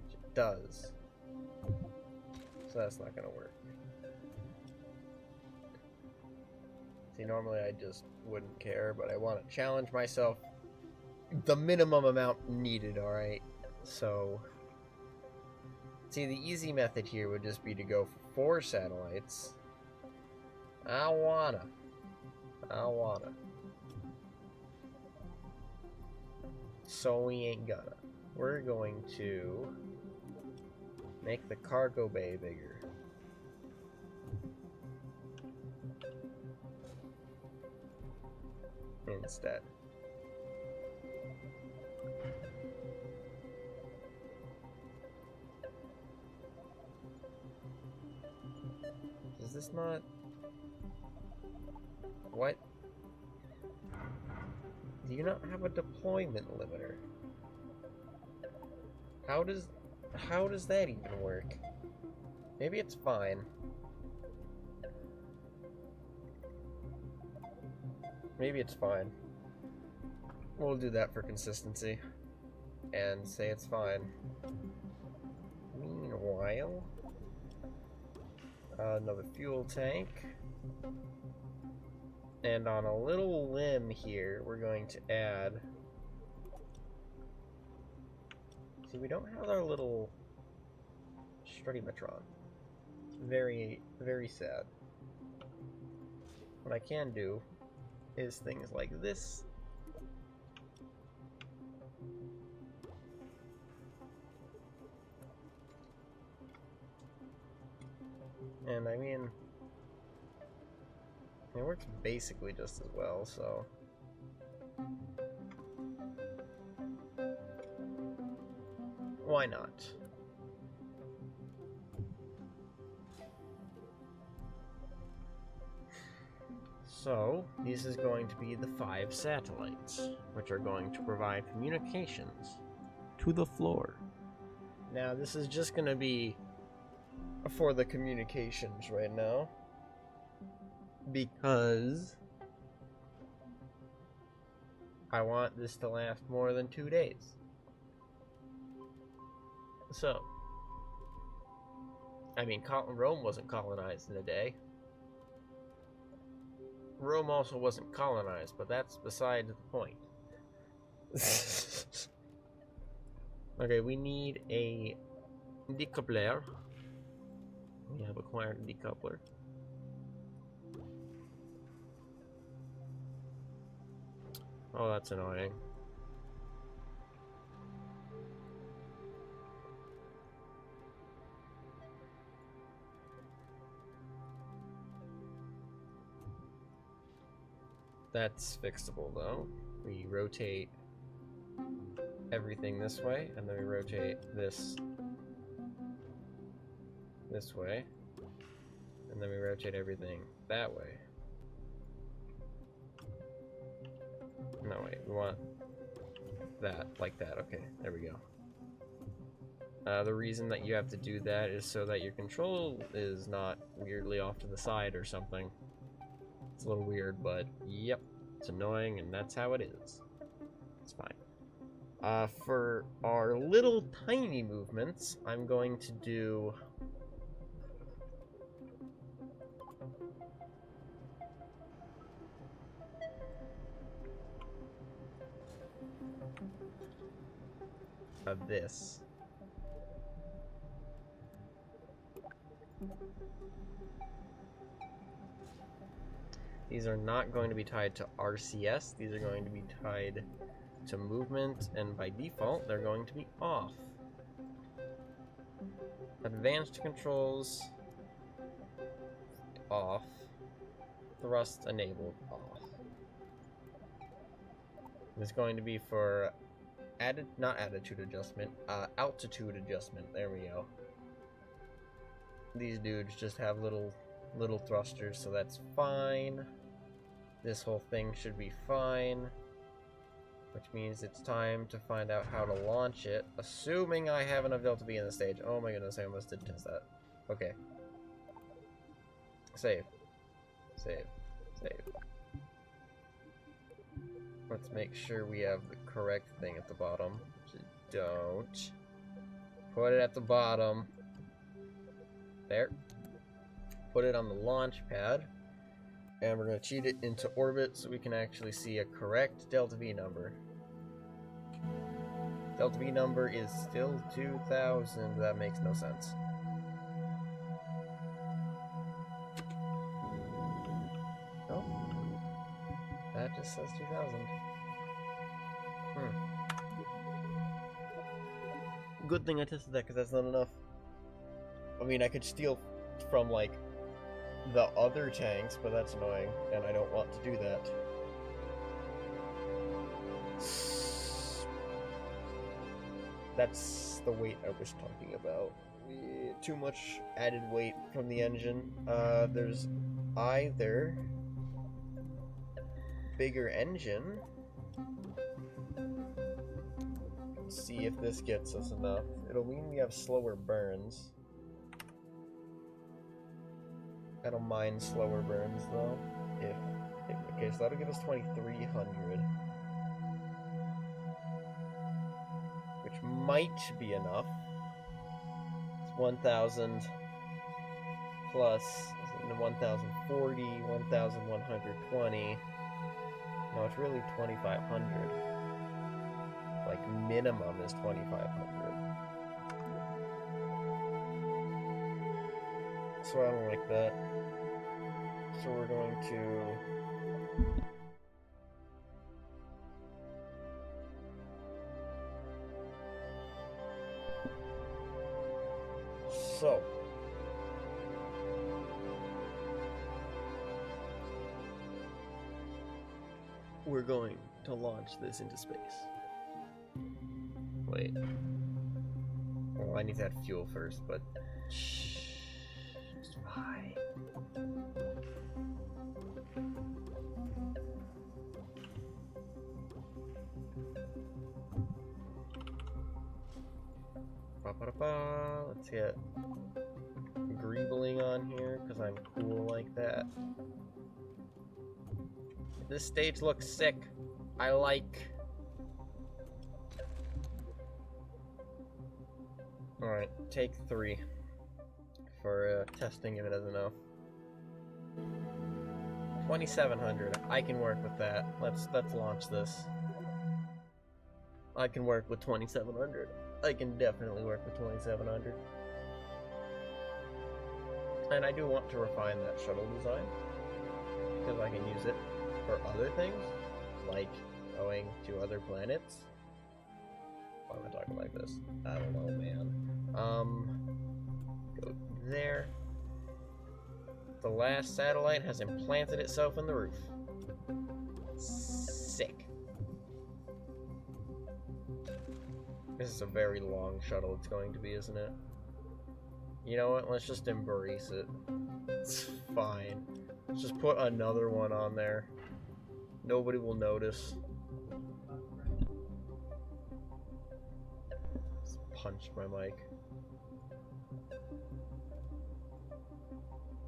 which it does. So that's not going to work. See, normally I just wouldn't care, but I want to challenge myself. The minimum amount needed, alright? So, see, the easy method here would just be to go for 4 satellites. I wanna. So we ain't gonna. We're going to make the cargo bay bigger. Instead. Is this not... What? Do you not have a deployment limiter? How does that even work? Maybe it's fine. Maybe it's fine. We'll do that for consistency and say it's fine. Meanwhile, another fuel tank. And on a little limb here, we're going to add... See, we don't have our little Strutimetron. Very, very sad. What I can do is things like this. And I mean, it works basically just as well, so... Why not? So, this is going to be the 5 satellites, which are going to provide communications to the floor. Now, this is just going to be for the communications right now, because I want this to last more than 2 days. So, I mean, Rome wasn't colonized in a day. Rome also wasn't colonized, but that's beside the point. Okay, we need a decoupler. We have acquired a decoupler. Oh, that's annoying. That's fixable though. We rotate everything this way, and then we rotate this way, and then we rotate everything that way. No, wait, we want that, like that. Okay, there we go. The reason that you have to do that is so that your control is not weirdly off to the side or something. It's a little weird, but yep, it's annoying, and that's how it is. It's fine. For our little tiny movements, I'm going to do... this. These are not going to be tied to RCS, these are going to be tied to movement, and by default, they're going to be off. Advanced controls, off. Thrust enabled, off. It's going to be for not attitude adjustment, altitude adjustment, there we go. These dudes just have little thrusters, so that's fine. This whole thing should be fine, which means it's time to find out how to launch it, assuming I have enough delta V in the stage. Oh my goodness, I almost did test that. Okay. Save. Save. Save. Let's make sure we have the correct thing at the bottom. Don't. Put it at the bottom. There. Put it on the launch pad. And we're going to cheat it into orbit so we can actually see a correct delta V number. Delta V number is still 2000. That makes no sense. Oh. That just says 2000. Good thing I tested that, because that's not enough. I mean, I could steal from, like, the other tanks, but that's annoying, and I don't want to do that. That's the weight I was talking about. Too much added weight from the engine. There's either bigger engine. Let's see if this gets us enough. It'll mean we have slower burns. I don't mind slower burns though. Okay, so that'll give us 2300, which might be enough. It's 1000 plus 1040, 1120. No, it's really 2500. Like minimum is 2500. So I don't like that. So we're going to we're going to launch this into space. Wait. Oh, I need to add fuel first, but why? Let's get greebling on here, because I'm cool like that. This stage looks sick. I like. Alright, take 3 for testing if it doesn't know. 2700. I can work with that. Let's launch this. I can work with 2700. I can definitely work with 2700. And I do want to refine that shuttle design, because I can use it for other things, like going to other planets. Why am I talking like this? I don't know, man. Go there. The last satellite has implanted itself in the roof. Sick. This is a very long shuttle it's going to be, isn't it? You know what? Let's just embrace it. It's fine. Let's just put another one on there. Nobody will notice. Just punched my mic.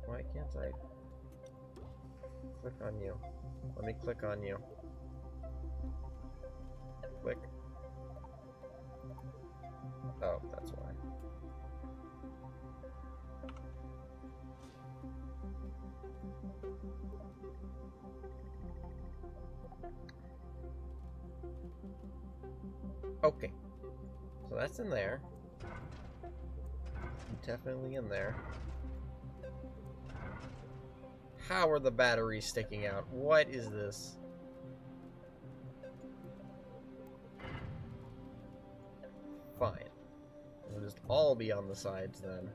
Why can't I click on you? Let me click on you. Click. Oh, that's why. Okay. So that's in there. Definitely in there. How are the batteries sticking out? What is this? Fine. It'll just all be on the sides then.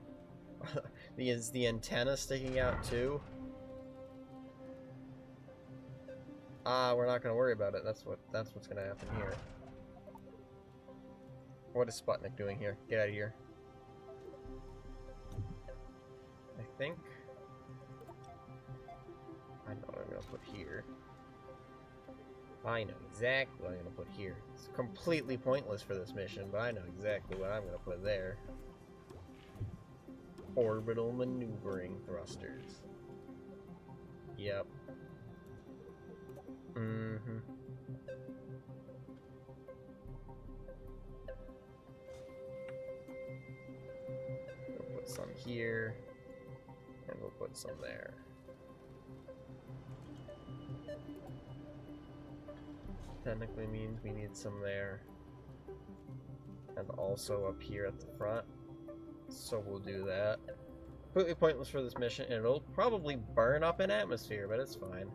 Is the antenna sticking out too? We're not gonna worry about it. That's what's gonna happen here. What is Sputnik doing here? Get out of here. I think I know what I'm gonna put here. I know exactly what I'm gonna put here. It's completely pointless for this mission, but I know exactly what I'm gonna put there. Orbital maneuvering thrusters. Yep. Mm-hmm. We'll put some here, and we'll put some there. Technically means we need some there. And also up here at the front. So we'll do that. Completely pointless for this mission, and it'll probably burn up in atmosphere, but it's fine.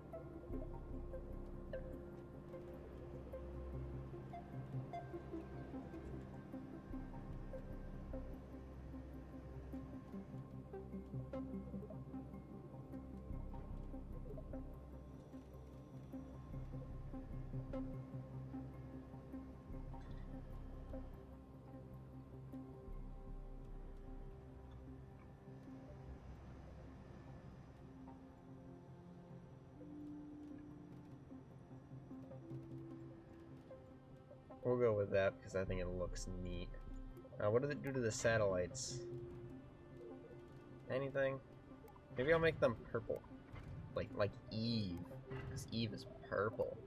We'll go with that because I think it looks neat. What does it do to the satellites? Anything? Maybe I'll make them purple, like Eve, because Eve is purple.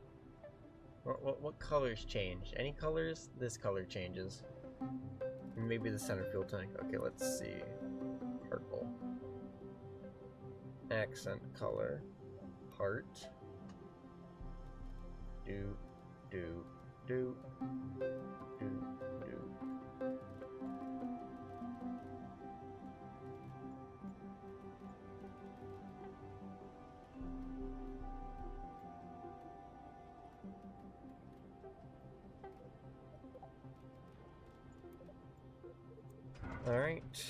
What colors change? Any colors? This color changes. Maybe the center fuel tank. Okay, let's see. Purple. Accent color. Heart. Do. Alright.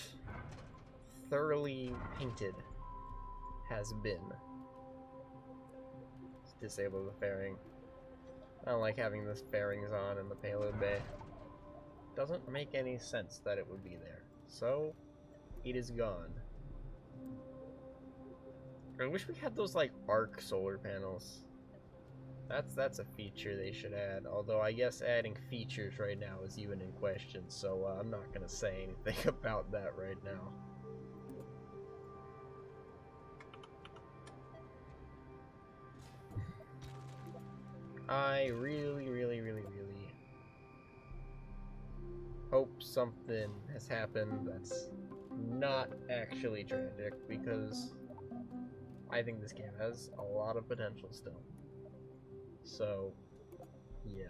Thoroughly painted has been. Let's disable the fairing. I don't like having this fairings on in the payload bay. Doesn't make any sense that it would be there. So, it is gone. I wish we had those like arc solar panels. That's a feature they should add. Although I guess adding features right now is even in question, so I'm not gonna say anything about that right now. I really hope something has happened that's not actually tragic, because I think this game has a lot of potential still. So, yeah.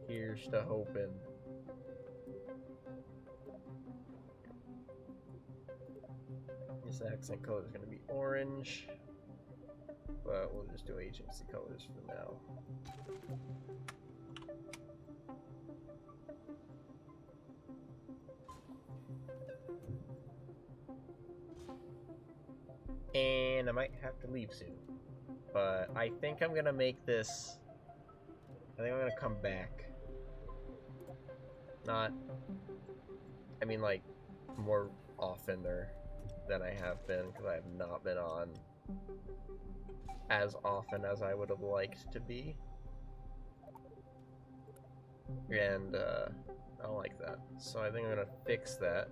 Here's to hoping. This accent color is going to be orange, but we'll just do agency colors for now. And I might have to leave soon. but I think I'm gonna make this... I think I'm gonna come back. Not... I mean, like, more oftener than I have been, because I have not been on as often as I would have liked to be. And, I don't like that. So I think I'm gonna fix that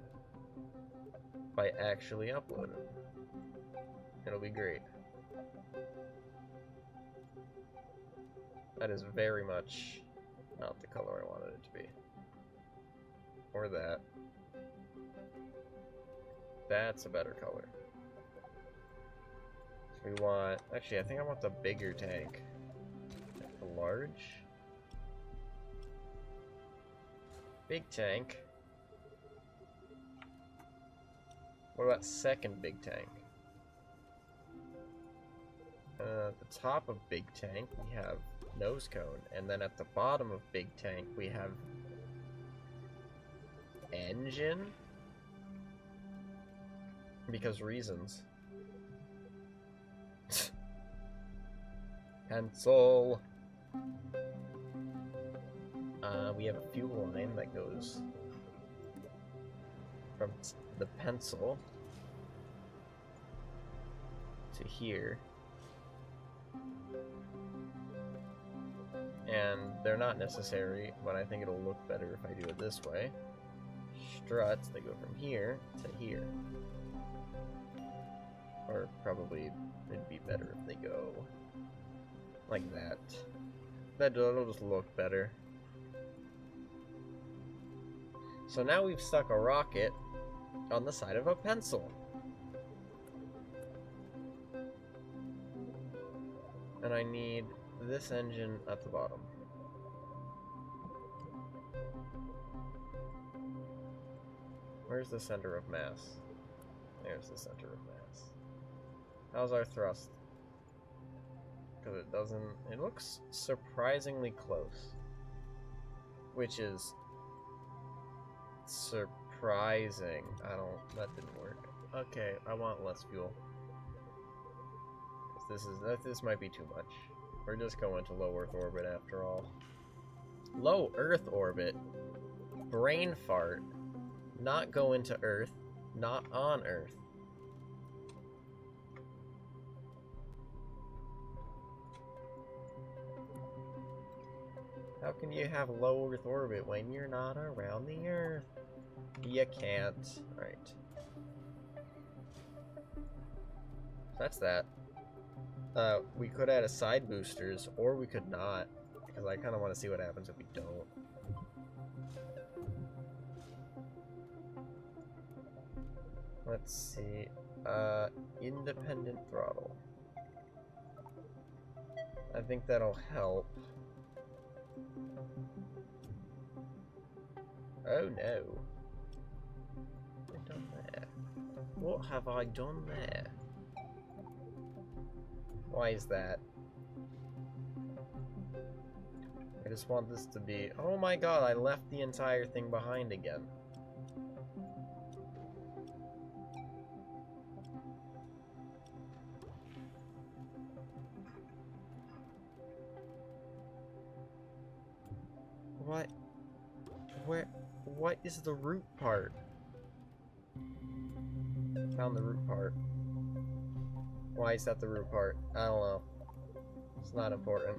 by actually uploading. It'll be great. That is very much not the color I wanted it to be. Or that. That's a better color. So we want... Actually, I think I want the bigger tank. The large. Big tank. What about second big tank? At the top of big tank, we have nose cone. And then at the bottom of big tank, we have engine? Because reasons. Pencil. We have a fuel line that goes from the pencil to here. And they're not necessary, but I think it'll look better if I do it this way. Struts, they go from here to here. Or probably it'd be better if they go like that. That'll just look better. So now we've stuck a rocket on the side of a pencil. And I need this engine at the bottom. Where's the center of mass? There's the center of mass. How's our thrust? Because it doesn't... It looks surprisingly close. Which is... surprising. That didn't work. Okay, I want less fuel. This might be too much. We're just going to low Earth orbit after all. Low Earth orbit? Brain fart. Not go into Earth. Not on Earth. How can you have low Earth orbit when you're not around the Earth? You can't. Alright. That's that. We could add a side boosters, or we could not, because I kind of want to see what happens if we don't. Let's see. Independent throttle. I think that'll help. Oh no. What have I done there? What have I done there? Why is that? I just want this to be... Oh my god, I left the entire thing behind again. What? What is the root part? Found the root part. Why is that the root part? I don't know. It's not important.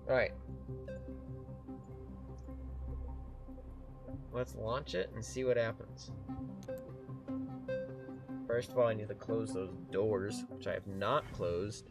Alright. Let's launch it and see what happens. First of all, I need to close those doors, which I have not closed.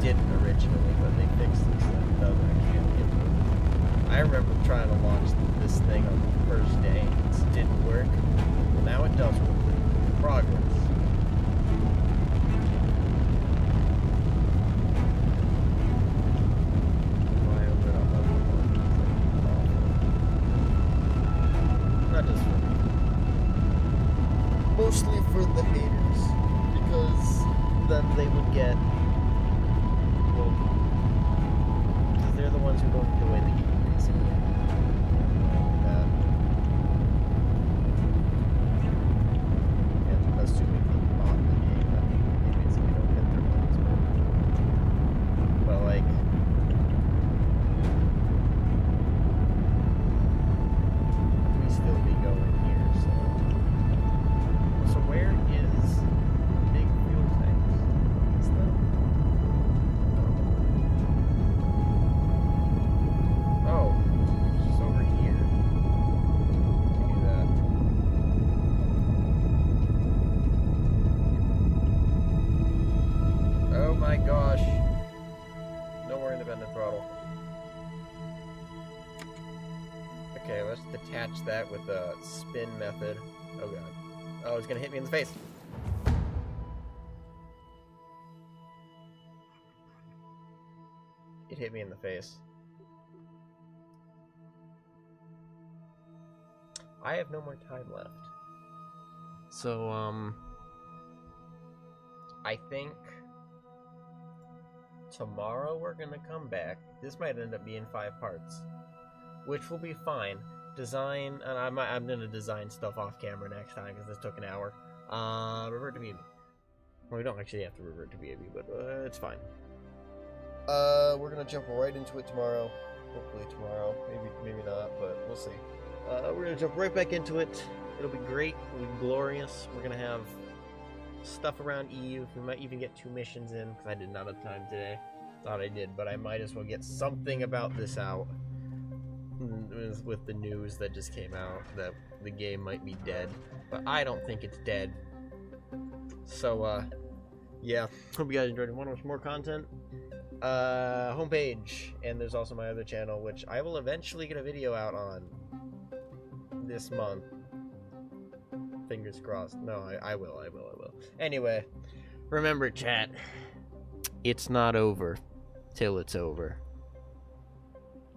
didn't originally, but they fixed it so it does actually have the input. I remember trying to launch this thing on the first day. It didn't work. Well, now it does work. Progress. Why open up not just for me. Mostly for the haters. Because then they would get, well, because they're the ones who don't enjoy the game, basically. Like that. And assuming they bought the game, that they basically don't get their money's worth. But like, we still be going here, so. So where is big fuel tanks? Is that? Oh, it's just over here. Do that. Oh my gosh. No more independent throttle. Okay, let's detach that with a spin method. Oh god. Oh, it's gonna hit me in the face. It hit me in the face. I have no more time left. So, I think tomorrow we're gonna come back. This might end up being 5 parts, which will be fine. Design, and I'm gonna design stuff off camera next time because this took an hour. Revert to BAB. Well, we don't actually have to revert to BAB, but it's fine. We're gonna jump right into it tomorrow. Hopefully tomorrow. Maybe not, but we'll see. We're gonna jump right back into it. It'll be great. It'll be glorious. We're gonna have stuff around Eve. We might even get 2 missions in because I did not have time today. Thought I did, but I might as well get something about this out. With the news that just came out that the game might be dead, but I don't think it's dead. So yeah, hope you guys enjoyed. Want to watch more content? Homepage, and there's also my other channel, which I will eventually get a video out on this month. Fingers crossed. No, I will. Anyway, remember, chat, it's not over till it's over.